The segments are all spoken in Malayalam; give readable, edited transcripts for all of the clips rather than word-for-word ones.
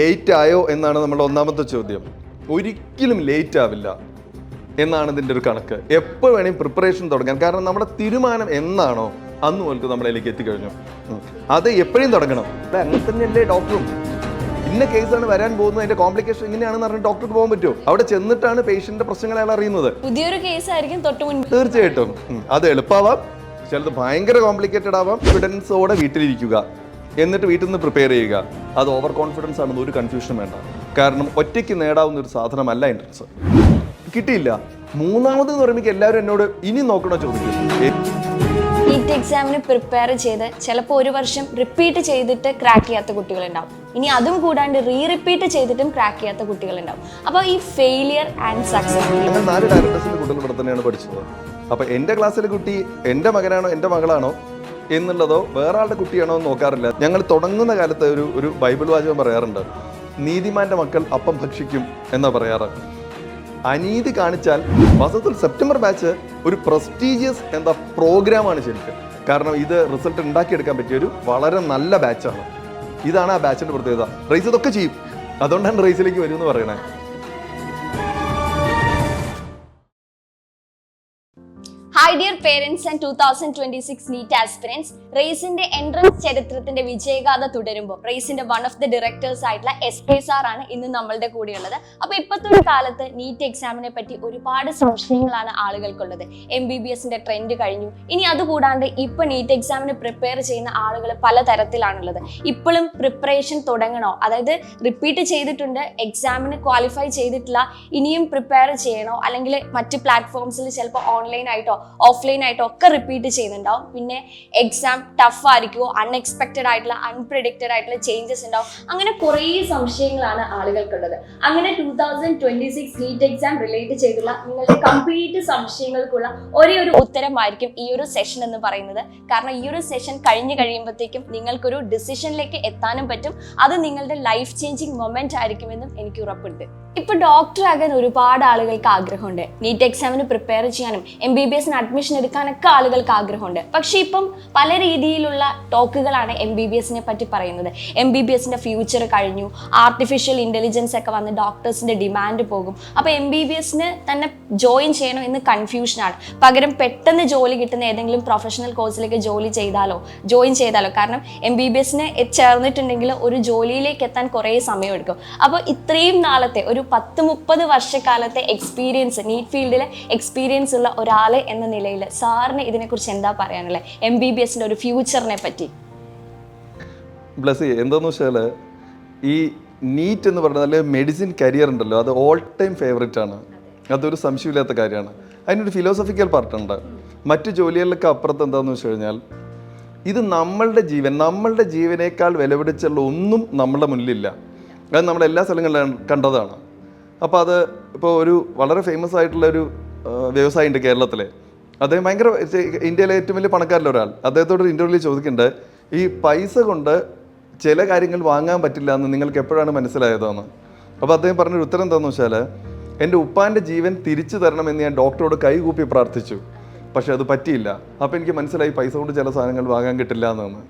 ലേറ്റ് ആയോ എന്നാണ് നമ്മുടെ ഒന്നാമത്തെ ചോദ്യം. ഒരിക്കലും ലേറ്റ് ആവില്ല എന്നാണ് ഇതിൻ്റെ ഒരു കണക്ക്. എപ്പോൾ വേണമെങ്കിൽ പ്രിപ്പറേഷൻ തുടങ്ങാൻ. കാരണം നമ്മുടെ തീരുമാനം എന്നാണോ അന്ന് മുതൽക്ക് നമ്മളിലേക്ക് എത്തിക്കഴിഞ്ഞു. അത് എപ്പോഴും തുടങ്ങണം. അങ്ങനെ തന്നെയല്ലേ ഡോക്ടറും. ഇന്ന കേസാണ് വരാൻ പോകുന്നത്, അതിന്റെ കോംപ്ലിക്കേഷൻ എങ്ങനെയാണെന്ന് പറഞ്ഞാൽ ഡോക്ടർക്ക് പോകാൻ പറ്റുമോ? അവിടെ ചെന്നിട്ടാണ് പേഷ്യന്റിന്റെ പ്രശ്നങ്ങൾ അയാൾ അറിയുന്നത്. പുതിയൊരു കേസായിരിക്കും തൊട്ട് മുൻപ്. തീർച്ചയായിട്ടും അത് എളുപ്പമാവാം, ചിലത് ഭയങ്കര കോംപ്ലിക്കേറ്റഡ് ആവാം. കോൺഫിഡൻസോടെ വീട്ടിലിരിക്കുക, എന്നിട്ട് വീട്ടിൽ നിന്ന് പ്രിപ്പയർ ചെയ്യുക. അത് ഓവർ കോൺഫിഡൻസ് ആണെന്ന് ഒരു കൺഫ്യൂഷൻ വേണ്ട. കാരണം ഒറ്റയ്ക്ക് നേടാവുന്ന ഒരു സാധനമല്ല എൻട്രൻസ്. കിട്ടിയില്ല, മൂന്നാമത് എന്ന് പറയുമ്പോൾ എല്ലാവരും എന്നോട് ഇനി നോക്കണോ ചോദിക്കും. നീറ്റ് എക്സാമിന് പ്രിപ്പയർ ചെയ്ത് ചിലപ്പോൾ ഒരു വർഷം റിപ്പീറ്റ് ചെയ്തിട്ട് ക്രാക്ക് ചെയ്യാത്ത കുട്ടികളുണ്ടാവും. ഇനി അതും കൂടാണ്ട് റിപ്പീറ്റ് ചെയ്തിട്ടും ക്രാക്ക് ചെയ്യാത്ത കുട്ടികളുണ്ടാവും. അപ്പോൾ ഈ ഫെയിലിയർ ആൻഡ് സക്സസ്, ഞങ്ങൾ 4 ഡയറക്ടേഴ്സിന്റെ കുട്ടികൾ ഇവിടെ തന്നെയാണ് പഠിച്ചത്. അപ്പോൾ എൻ്റെ ക്ലാസ്സിലെ കുട്ടി എൻ്റെ മകനാണോ എൻ്റെ മകളാണോ എന്നുള്ളതോ വേറെ ആളുടെ കുട്ടിയാണോ എന്ന് നോക്കാറില്ല. ഞങ്ങൾ തുടങ്ങുന്ന കാലത്ത് ഒരു ബൈബിൾ വാചകം പറയാറുണ്ട്, നീതിമാന്റെ മക്കൾ അപ്പം ഭക്ഷിക്കും എന്നാ പറയാറ്. അനീതി കാണിച്ചാൽ വാസ്തവത്തിൽ സെപ്റ്റംബർ ബാച്ച് ഒരു പ്രസ്റ്റീജിയസ് പ്രോഗ്രാമാണ് ശരിക്കും. കാരണം ഇത് റിസൾട്ട് ഉണ്ടാക്കിയെടുക്കാൻ പറ്റിയ ഒരു വളരെ നല്ല ബാച്ചാണ്. ഇതാണ് ആ ബാച്ചിന്റെ പ്രത്യേകത. റേസ് ഇതൊക്കെ ചെയ്യും, അതുകൊണ്ടാണ് റേസിലേക്ക് വരും എന്ന് പറയണേ. Hi dear parents and 2026 NEET aspirants, റേസിന്റെ entrance ചരിത്രത്തിന്റെ വിജയഗാഥ തുടരുമ്പോൾ റേസിന്റെ വൺ ഓഫ് ദി ഡയറക്ടേഴ്സ് ആയിട്ടുള്ള SK സാർ ആണ് ഇന്ന് നമ്മളുടെ കൂടെയുള്ളത്. അപ്പൊ ഇപ്പോഴത്തെ ഒരു കാലത്ത് നീറ്റ് എക്സാമിനെ പറ്റി ഒരുപാട് സംശയങ്ങളാണ് ആളുകൾക്കുള്ളത്. MBBSന്റെ ട്രെൻഡ് കഴിഞ്ഞു, ഇനി അതുകൂടാണ്ട് ഇപ്പൊ നീറ്റ് എക്സാമിന് പ്രിപ്പയർ ചെയ്യുന്ന ആളുകൾ പലതരത്തിലാണുള്ളത്. ഇപ്പോഴും പ്രിപ്പറേഷൻ തുടങ്ങണോ, അതായത് റിപ്പീറ്റ് ചെയ്തിട്ടുണ്ട്, എക്സാമിന് ക്വാളിഫൈ ചെയ്തിട്ടില്ല, ഇനിയും പ്രിപ്പയർ ചെയ്യണോ, അല്ലെങ്കിൽ മറ്റ് പ്ലാറ്റ്ഫോംസിൽ ചിലപ്പോൾ ഓൺലൈൻ ആയിട്ടോ ഓഫ്ലൈൻ ആയിട്ടോ ഒക്കെ റിപ്പീറ്റ് ചെയ്യുന്നുണ്ടാവും. പിന്നെ എക്സാം ടഫ് ആയിരിക്കുമോ, അൺഎക്സ്പെക്റ്റഡ് ആയിട്ടുള്ള അൺപ്രഡിക്റ്റഡ് ആയിട്ടുള്ള ചേഞ്ചസ് ഉണ്ടാവും. അങ്ങനെ കുറേ സംശയങ്ങളാണ് ആളുകൾക്കുള്ളത്. അങ്ങനെ 2026 നീറ്റ് എക്സാം റിലേറ്റ് ചെയ്തുള്ള നിങ്ങളുടെ കംപ്ലീറ്റ് സംശയങ്ങൾക്കുള്ള ഒരേ ഒരു ഉത്തരമായിരിക്കും ഈ ഒരു സെഷൻ എന്ന് പറയുന്നത്. കാരണം ഈ ഒരു സെഷൻ കഴിഞ്ഞ് കഴിയുമ്പോഴത്തേക്കും നിങ്ങൾക്കൊരു ഡിസിഷനിലേക്ക് എത്താനും പറ്റും. അത് നിങ്ങളുടെ ലൈഫ് ചേഞ്ചിങ് മൊമെന്റ് ആയിരിക്കുമെന്നും എനിക്ക് ഉറപ്പുണ്ട്. ഇപ്പൊ ഡോക്ടർ ആകാൻ ഒരുപാട് ആളുകൾക്ക് ആഗ്രഹമുണ്ട്. നീറ്റ് എക്സാമിന് പ്രിപ്പയർ ചെയ്യാനും MBBSന് അഡ്മിഷൻ എടുക്കാനൊക്കെ ആളുകൾക്ക് ആഗ്രഹമുണ്ട്. പക്ഷെ ഇപ്പം പല രീതിയിലുള്ള ടോക്കുകളാണ് MBBSനെ പറ്റി പറയുന്നത്. MBBSന്റെ ഫ്യൂച്ചർ കഴിഞ്ഞു, ആർട്ടിഫിഷ്യൽ ഇന്റലിജൻസ് ഒക്കെ വന്ന് ഡോക്ടേഴ്സിന്റെ ഡിമാൻഡ് പോകും. അപ്പൊ MBBSന് തന്നെ ജോയിൻ ചെയ്യണോ എന്ന് കൺഫ്യൂഷനാണ്. പകരം പെട്ടെന്ന് ജോലി കിട്ടുന്ന ഏതെങ്കിലും പ്രൊഫഷണൽ കോഴ്സിലേക്ക് ജോയിൻ ചെയ്താലോ. കാരണം MBBSന് ചേർന്നിട്ടുണ്ടെങ്കിൽ ഒരു ജോലിയിലേക്ക് എത്താൻ കുറേ സമയം എടുക്കും. അപ്പോൾ ഇത്രയും നാളത്തെ ഒരു 10-30 വർഷക്കാലത്തെ എക്സ്പീരിയൻസ്, നീറ്റ് ഫീൽഡിലെ എക്സ്പീരിയൻസ് ഉള്ള ഒരാളെ എന്ന നിലയിൽ സാറിന് ഇതിനെക്കുറിച്ച് എന്താ പറയാനുള്ളത്, MBBSന്റെ ഒരു ഫ്യൂച്ചറിനെ പറ്റി? ബ്ലസ്സി, എന്താന്ന് വെച്ചാൽ ഈ നീറ്റ് എന്ന് പറഞ്ഞാൽ മെഡിസിൻ കരിയർ ഉണ്ടല്ലോ, അത് ഓൾ ടൈം ഫേവറേറ്റ് ആണ്. അതൊരു സംശയമില്ലാത്ത കാര്യമാണ്. അതിനൊരു ഫിലോസഫിക്കൽ പാർട്ടുണ്ട്. മറ്റു ജോലികളിലൊക്കെ അപ്പുറത്ത് എന്താണെന്ന് വെച്ച് കഴിഞ്ഞാൽ ഇത് നമ്മളുടെ ജീവനേക്കാൾ വിലപിടിച്ചുള്ള ഒന്നും നമ്മളുടെ മുന്നിലില്ല. അത് നമ്മളെല്ലാ സ്ഥലങ്ങളിലും കണ്ടതാണ്. അപ്പോൾ അത് ഇപ്പോൾ ഒരു വളരെ ഫേമസ് ആയിട്ടുള്ളൊരു വ്യവസായി ഉണ്ട് കേരളത്തിലെ. അദ്ദേഹം ഭയങ്കര ഇന്ത്യയിലെ ഏറ്റവും വലിയ പണക്കാരിലെ ഒരാൾ. അദ്ദേഹത്തോട് ഒരു ഇൻ്റർവ്യൂവിൽ ചോദിക്കുന്നുണ്ട്, ഈ പൈസ കൊണ്ട് ചില കാര്യങ്ങൾ വാങ്ങാൻ പറ്റില്ല എന്ന് നിങ്ങൾക്ക് എപ്പോഴാണ് മനസ്സിലായതെന്ന്. അപ്പോൾ അദ്ദേഹം പറഞ്ഞൊരു ഉത്തരം എന്താണെന്ന് വെച്ചാൽ, എൻ്റെ ഉപ്പാൻ്റെ ജീവൻ തിരിച്ചു തരണമെന്ന് ഞാൻ ഡോക്ടറോട് കൈകൂപ്പി പ്രാർത്ഥിച്ചു, പക്ഷെ അത് പറ്റിയില്ല. അപ്പോൾ എനിക്ക് മനസ്സിലായി പൈസ കൊണ്ട് ചില സാധനങ്ങൾ വാങ്ങാൻ കിട്ടില്ല എന്ന്.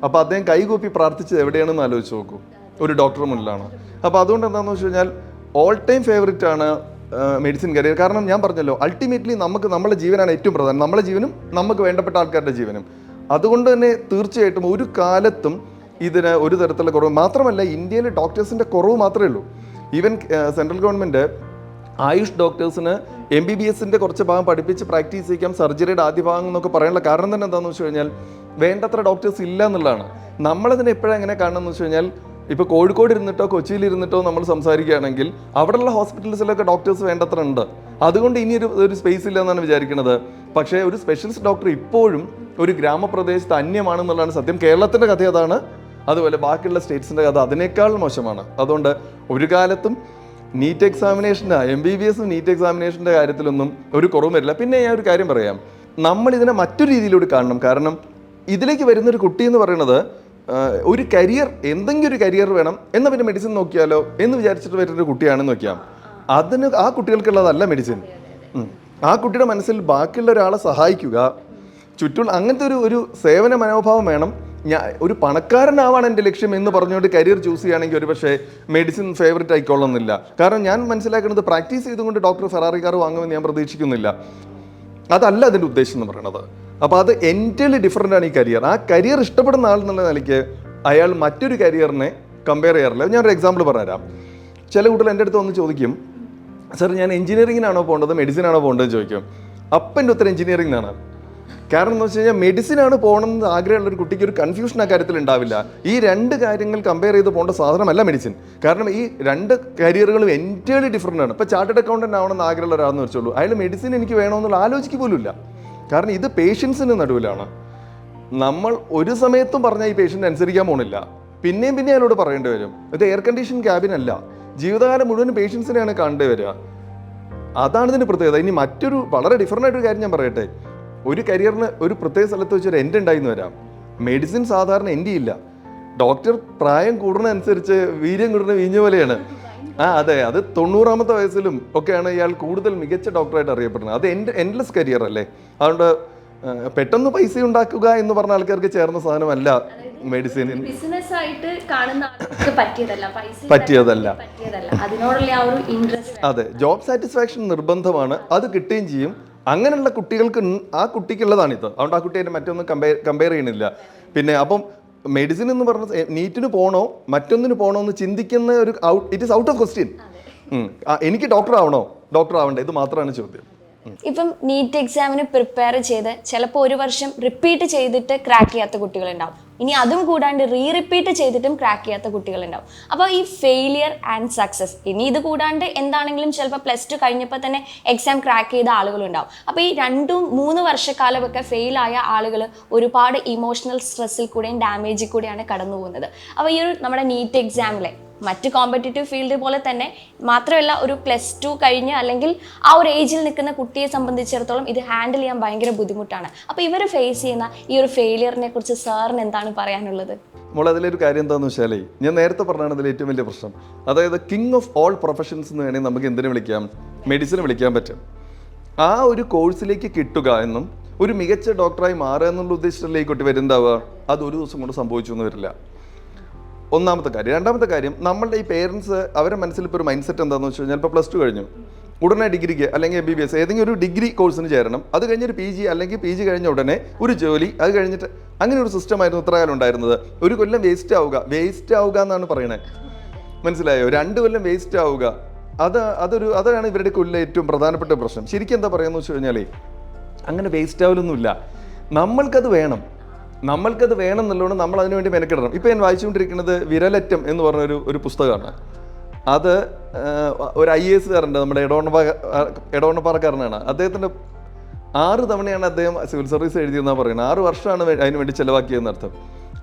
അപ്പോൾ അദ്ദേഹം കൈകൂപ്പി പ്രാർത്ഥിച്ചത് എവിടെയാണെന്ന് ആലോചിച്ച് നോക്കൂ, ഒരു ഡോക്ടറുടെ മുന്നിലാണ്. അപ്പോൾ അതുകൊണ്ട് എന്താണെന്ന് വെച്ച് കഴിഞ്ഞാൽ ഓൾ ടൈം ഫേവറേറ്റ് ആണ് മെഡിസിൻ കരിയർ. കാരണം ഞാൻ പറഞ്ഞല്ലോ, അൾട്ടിമേറ്റ്ലി നമ്മുടെ ജീവനാണ് ഏറ്റവും പ്രധാനം, നമ്മുടെ ജീവനും നമുക്ക് വേണ്ടപ്പെട്ട ആൾക്കാരുടെ ജീവനും. അതുകൊണ്ട് തന്നെ തീർച്ചയായിട്ടും ഒരു കാലത്തും ഇതിന് ഒരു തരത്തിലുള്ള കുറവ് മാത്രമല്ല, ഇന്ത്യയിലെ ഡോക്ടേഴ്സിൻ്റെ കുറവ് മാത്രമേ ഉള്ളൂ. ഈവൻ സെൻട്രൽ ഗവൺമെൻറ് ആയുഷ് ഡോക്ടേഴ്സിന് MBBSന്റെ കുറച്ച് ഭാഗം പഠിപ്പിച്ച് പ്രാക്ടീസ് ചെയ്യിക്കാം, സർജറിയുടെ ആദ്യ ഭാഗം എന്നൊക്കെ പറയാനുള്ള കാരണം തന്നെ എന്താണെന്ന് വെച്ച് കഴിഞ്ഞാൽ വേണ്ടത്ര ഡോക്ടേഴ്സ് ഇല്ല എന്നുള്ളതാണ്. നമ്മളതിനെ എപ്പോഴും എങ്ങനെ കാണണമെന്ന് വെച്ച് കഴിഞ്ഞാൽ, ഇപ്പോൾ കോഴിക്കോട് ഇരുന്നിട്ടോ കൊച്ചിയിൽ ഇരുന്നിട്ടോ നമ്മൾ സംസാരിക്കുകയാണെങ്കിൽ അവിടെയുള്ള ഹോസ്പിറ്റൽസിലൊക്കെ ഡോക്ടേഴ്സ് വേണ്ടത്ര ഉണ്ട്. അതുകൊണ്ട് ഇനി ഒരു സ്പേസ് ഇല്ല എന്നാണ് വിചാരിക്കുന്നത്. പക്ഷേ ഒരു സ്പെഷ്യലിസ്റ്റ് ഡോക്ടർ ഇപ്പോഴും ഒരു ഗ്രാമപ്രദേശത്ത് അന്യമാണെന്നുള്ളതാണ് സത്യം. കേരളത്തിൻ്റെ കഥ അതാണ്. അതുപോലെ ബാക്കിയുള്ള സ്റ്റേറ്റ്സിൻ്റെ കഥ അതിനേക്കാൾ മോശമാണ്. അതുകൊണ്ട് ഒരു കാലത്തും നീറ്റ് എക്സാമിനേഷൻ്റെ MBBSും നീറ്റ് എക്സാമിനേഷൻ്റെ കാര്യത്തിലൊന്നും ഒരു കുറവും വരില്ല. പിന്നെ ഞാൻ ഒരു കാര്യം പറയാം, നമ്മളിതിനെ മറ്റൊരു രീതിയിലൂടെ കാണണം. കാരണം ഇതിലേക്ക് വരുന്നൊരു കുട്ടി എന്ന് പറയുന്നത് ഒരു കരിയർ, എന്തെങ്കിലും ഒരു കരിയർ വേണം എന്നാൽ പിന്നെ മെഡിസിൻ നോക്കിയാലോ എന്ന് വിചാരിച്ചിട്ട് വരുന്നൊരു കുട്ടിയാണെന്ന് നോക്കിയാൽ അതിന് ആ കുട്ടികൾക്കുള്ളതല്ല മെഡിസിൻ. ആ കുട്ടിയുടെ മനസ്സിൽ ബാക്കിയുള്ള ഒരാളെ സഹായിക്കുക, ചുറ്റും അങ്ങനത്തെ ഒരു സേവന മനോഭാവം വേണം. ഞാൻ ഒരു പണക്കാരനാവാണ് എൻ്റെ ലക്ഷ്യം എന്ന് പറഞ്ഞുകൊണ്ട് കരിയർ ചൂസ് ചെയ്യുകയാണെങ്കിൽ ഒരു പക്ഷേ മെഡിസിൻ ഫേവറേറ്റ് ആയിക്കൊള്ളുന്നില്ല. കാരണം ഞാൻ മനസ്സിലാക്കുന്നത് പ്രാക്ടീസ് ചെയ്തുകൊണ്ട് ഡോക്ടർ ഫെറാറി കാർ വാങ്ങുമെന്ന് ഞാൻ പ്രതീക്ഷിക്കുന്നില്ല. അതല്ല അതിൻ്റെ ഉദ്ദേശം എന്ന് പറയുന്നത്. അപ്പോൾ അത് എൻ്റലി ഡിഫറൻ്റ് ആണ് ഈ കരിയർ. ആ കരിയർ ഇഷ്ടപ്പെടുന്ന ആൾ എന്നുള്ള നിലയ്ക്ക് അയാൾ മറ്റൊരു കരിയറിനെ കമ്പയർ ചെയ്യാറില്ല. ഞാനൊരു എക്സാമ്പിൾ പറഞ്ഞുതരാം. ചില കുട്ടികൾ എൻ്റെ അടുത്ത് വന്ന് ചോദിക്കും, സാർ ഞാൻ എഞ്ചിനീയറിങ്ങിനാണോ പോകേണ്ടത് മെഡിസിനാണോ പോകേണ്ടതെന്ന് ചോദിക്കും. അപ്പം എൻ്റെ ഉത്തരം എഞ്ചിനീയറിംഗിനാണ്. കാരണം എന്ന് വെച്ച് കഴിഞ്ഞാൽ മെഡിസിനാണ് പോകണമെന്ന് ആഗ്രഹമുള്ള ഒരു കുട്ടിക്ക് ഒരു കൺഫ്യൂഷൻ ആ കാര്യത്തിൽ ഉണ്ടാവില്ല. ഈ രണ്ട് കാര്യങ്ങൾ കമ്പയർ ചെയ്ത് പോകേണ്ട സാധനമല്ല മെഡിസിൻ. കാരണം ഈ രണ്ട് കരിയറുകളും എൻ്റേർലി ഡിഫറൻ്റ് ആണ്. ഇപ്പോൾ ചാർട്ടേഡ് അക്കൗണ്ടൻ്റ് ആവണമെന്ന് ആഗ്രഹമുള്ള ഒരാളെന്ന് വെച്ചോളൂ, അയാൾ മെഡിസിൻ എനിക്ക് വേണമെന്നുള്ള ആലോചിക്കുക പോലുമില്ല. കാരണം ഇത് പേഷ്യൻസിന് നടുവിലാണ്. നമ്മൾ ഒരു സമയത്തും പറഞ്ഞാൽ ഈ പേഷ്യൻ്റ് അനുസരിക്കാൻ പോകണില്ല, പിന്നെയും അയാളോട് പറയേണ്ടി വരും. ഇത് എയർ കണ്ടീഷൻ ക്യാബിനല്ല, ജീവിതകാലം മുഴുവൻ പേഷ്യൻസിനെയാണ് കാണേണ്ടി വരിക. അതാണ് ഇതിൻ്റെ പ്രത്യേകത. ഇനി മറ്റൊരു വളരെ ഡിഫറൻ്റ് ആയിട്ടൊരു കാര്യം ഞാൻ പറയട്ടെ. ഒരു കരിയറിന് ഒരു പ്രത്യേക സ്ഥലത്ത് വെച്ചൊരു എൻഡ് ഉണ്ടായിന്ന് വരാം. മെഡിസിൻ സാധാരണ എൻഡ് ചെയ്യില്ല. ഡോക്ടർ പ്രായം കൂടുന്നതനുസരിച്ച് വീര്യം കൂടുന്ന വീഞ്ഞ പോലെയാണ്. അതെ, അത് 90-ാമത്തെ വയസ്സിലും ഒക്കെയാണ് ഇയാൾ കൂടുതൽ മികച്ച ഡോക്ടറായിട്ട് അറിയപ്പെടുന്നത്. അത് എൻഡ്ലെസ് കരിയർ അല്ലേ. അതുകൊണ്ട് പെട്ടെന്ന് പൈസ ഉണ്ടാക്കുക എന്ന് പറഞ്ഞ ആൾക്കാർക്ക് ചേർന്ന സാധനമല്ല മെഡിസിൻ. ബിസിനസ് ആയിട്ട് കാണുന്ന ആൾക്ക് പറ്റിയതല്ല. അതിനോടുള്ള ആ ഒരു ഇൻട്രസ്റ്റ്. അതെ, ജോബ് സാറ്റിസ്ഫാക്ഷൻ നിർബന്ധമാണ്. അത് കിട്ടുകയും ചെയ്യും. അങ്ങനെയുള്ള കുട്ടികൾക്ക് ആ കുട്ടിക്കുള്ളതാണിത്. അതുകൊണ്ട് ആ കുട്ടി അതിനെ മറ്റൊന്നും കമ്പയർ ചെയ്യണില്ല. പിന്നെ അപ്പം മെഡിസിൻ എന്ന് പറഞ്ഞ നീറ്റിന് പോകണോ മറ്റൊന്നിന് പോകണോ എന്ന് ചിന്തിക്കുന്ന ഒരു it is out of question. എനിക്ക് ഡോക്ടർ ആവണോ ഡോക്ടർ ആവണ്ടേ, ഇത് മാത്രമാണ് ചോദ്യം. ഇപ്പം നീറ്റ് എക്സാമിന് പ്രിപ്പയർ ചെയ്ത് ചിലപ്പോൾ ഒരു വർഷം റിപ്പീറ്റ് ചെയ്തിട്ട് ക്രാക്ക് ചെയ്യാത്ത കുട്ടികളുണ്ടാവും. ഇനി അതും കൂടാണ്ട് റിപ്പീറ്റ് ചെയ്തിട്ടും ക്രാക്ക് ചെയ്യാത്ത കുട്ടികളുണ്ടാവും. അപ്പോൾ ഈ ഫെയിലിയർ ആൻഡ് സക്സസ്, ഇനി ഇത് കൂടാണ്ട് എന്താണെങ്കിലും ചിലപ്പോൾ +2 കഴിഞ്ഞപ്പോൾ തന്നെ എക്സാം ക്രാക്ക് ചെയ്ത ആളുകളുണ്ടാവും. അപ്പോൾ ഈ 2-3 വർഷക്കാലമൊക്കെ ഫെയിലായ ആളുകൾ ഒരുപാട് ഇമോഷണൽ സ്ട്രെസ്സിൽ കൂടെയും ഡാമേജിൽ കൂടെയാണ് കടന്നു പോകുന്നത്. അപ്പോൾ ഈ ഒരു നമ്മുടെ നീറ്റ് എക്സാമിലെ മറ്റ് കോമ്പറ്റേറ്റീവ് ഫീൽഡ് പോലെ തന്നെ മാത്രമല്ല, ഒരു +2 കഴിഞ്ഞ് അല്ലെങ്കിൽ ആ ഒരു ഏജിൽ നിൽക്കുന്ന കുട്ടിയെ സംബന്ധിച്ചിടത്തോളം ഇത് ഹാൻഡിൽ ചെയ്യാൻ ഭയങ്കര ബുദ്ധിമുട്ടാണ്. അപ്പോൾ ഇവർ ഫേസ് ചെയ്യുന്ന ഈ ഒരു ഫെയിലിയറിനെ കുറിച്ച് സാറിന് എന്താണ് പറയാനുള്ളത്? നമ്മൾ അതിലൊരു കാര്യം എന്താണെന്ന് വെച്ചാലേ, ഞാൻ നേരത്തെ പറഞ്ഞാണ് അതിൽ ഏറ്റവും വലിയ പ്രശ്നം. അതായത് കിങ് ഓഫ് ഓൾ പ്രൊഫഷൻസ് എന്ന് വേണമെങ്കിൽ നമുക്ക് എന്തിനു വിളിക്കാം, മെഡിസിന് വിളിക്കാൻ പറ്റും. ആ ഒരു കോഴ്സിലേക്ക് കിട്ടുക എന്നും ഒരു മികച്ച ഡോക്ടറായി മാറുക എന്നുള്ള ഉദ്ദേശത്തിലേക്ക് കുട്ടി വരുന്നുണ്ടാവുക, അത് ഒരു ദിവസം കൊണ്ട് സംഭവിച്ചു എന്ന് വരില്ല. ഒന്നാമത്തെ കാര്യം. രണ്ടാമത്തെ കാര്യം, നമ്മളുടെ ഈ പേരൻസ് അവരുടെ മനസ്സിൽ ഇപ്പോൾ ഒരു മൈൻഡ് സെറ്റ് എന്താണെന്ന് വെച്ച് കഴിഞ്ഞാൽ, ഇപ്പോൾ +2 കഴിഞ്ഞു ഉടനെ ഡിഗ്രിക്ക് അല്ലെങ്കിൽ MBBS ഏതെങ്കിലും ഒരു ഡിഗ്രി കോഴ്സിന് ചേരണം, അത് കഴിഞ്ഞൊരു PG അല്ലെങ്കിൽ PG കഴിഞ്ഞ ഉടനെ ഒരു ജോലി, അത് കഴിഞ്ഞിട്ട് അങ്ങനെ ഒരു സിസ്റ്റം ആയിരുന്നു ഇത്ര കാലം ഉണ്ടായിരുന്നത്. ഒരു കൊല്ലം വേസ്റ്റ് ആവുക എന്നാണ് പറയണേ, മനസ്സിലായോ? 2 കൊല്ലം വേസ്റ്റ് ആവുക, അതാണ് ഇവരുടെ കൊല്ലം ഏറ്റവും പ്രധാനപ്പെട്ട പ്രശ്നം. ശരിക്കും എന്താ പറയുന്നത് വെച്ച് കഴിഞ്ഞാലേ, അങ്ങനെ വേസ്റ്റ് ആവലൊന്നുമില്ല. നമ്മൾക്കത് വേണം എന്നുള്ളതുകൊണ്ട് നമ്മൾ അതിനു വേണ്ടി മെനക്കെടണം. ഇപ്പോൾ ഞാൻ വായിച്ചുകൊണ്ടിരിക്കുന്നത് വിരലറ്റം എന്ന് പറഞ്ഞൊരു പുസ്തകമാണ്. അത് ഒരു IAS കാരൻ്റെ, നമ്മുടെ എടവണ്ണപ്പാറക്കാരനാണ്. അദ്ദേഹത്തിൻ്റെ 6 തവണയാണ് അദ്ദേഹം സിവിൽ സർവീസ് എഴുതിയെന്നാണ് പറയുന്നത്. 6 വർഷമാണ് അതിന് വേണ്ടി ചിലവാക്കിയതെന്ന് അർത്ഥം.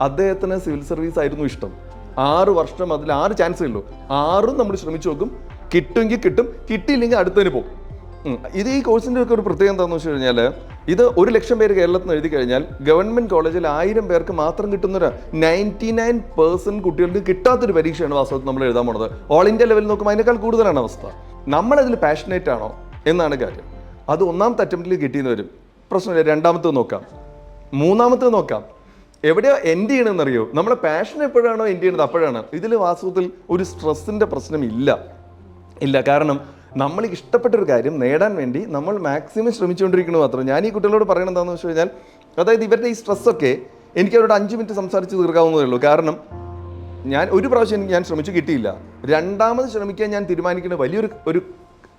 അദ്ദേഹത്തിന് സിവിൽ സർവീസ് ആയിരുന്നു ഇഷ്ടം. 6 വർഷം, അതിൽ 6 ചാൻസേ ഉള്ളൂ. 6ഉം നമ്മൾ ശ്രമിച്ചു നോക്കും, കിട്ടുമെങ്കിൽ കിട്ടും, കിട്ടിയില്ലെങ്കിൽ അടുത്തതിന് പോകും. ഇത് ഈ കോഴ്സിൻ്റെ ഒക്കെ ഒരു പ്രത്യേകത എന്താണെന്ന് വെച്ച് കഴിഞ്ഞാൽ, ഇത് 1,00,000 പേര് കേരളത്തിൽ നിന്ന് എഴുതി കഴിഞ്ഞാൽ ഗവൺമെൻറ് കോളേജിൽ 1000 പേർക്ക് മാത്രം കിട്ടുന്നൊരു 99% കുട്ടികൾക്ക് കിട്ടാത്തൊരു പരീക്ഷയാണ് വാസ്തവത്തിൽ നമ്മൾ എഴുതാൻ പോണത്. ഓൾ ഇന്ത്യ ലെവലിൽ നോക്കുമ്പോൾ അതിനേക്കാൾ കൂടുതലാണ് അവസ്ഥ. നമ്മളതിൽ പാഷനേറ്റ് ആണോ എന്നാണ് കാര്യം. അത് 1ാമത്തെ അറ്റംപ്റ്റിൽ കിട്ടിയെന്ന് വരും, പ്രശ്നമില്ല. 2ാമത്തേത് നോക്കാം, 3ാമത്തേത് നോക്കാം. എവിടെയോ എൻഡ് ചെയ്യണമെന്നറിയോ? നമ്മളെ പാഷൻ എപ്പോഴാണോ എൻഡ് ചെയ്യണത് അപ്പോഴാണ്. ഇതിൽ വാസ്തവത്തിൽ ഒരു സ്ട്രെസ്സിൻ്റെ പ്രശ്നം ഇല്ല. കാരണം നമ്മൾ ഇഷ്ടപ്പെട്ടൊരു കാര്യം നേടാൻ വേണ്ടി നമ്മൾ മാക്സിമം ശ്രമിച്ചുകൊണ്ടിരിക്കുന്നത് മാത്രം. ഞാൻ ഈ കുട്ടികളോട് പറയണത് എന്താണെന്ന് വെച്ച് കഴിഞ്ഞാൽ, അതായത് ഇവരുടെ ഈ സ്ട്രെസ്സൊക്കെ എനിക്ക് അവരോട് 5 മിനിറ്റ് സംസാരിച്ച് തീർക്കാവുന്നതേ ഉള്ളൂ. കാരണം ഞാൻ ഒരു പ്രാവശ്യം ഞാൻ ശ്രമിച്ചു, കിട്ടിയില്ല. 2ാമത് ശ്രമിക്കാൻ ഞാൻ തീരുമാനിക്കുന്ന വലിയൊരു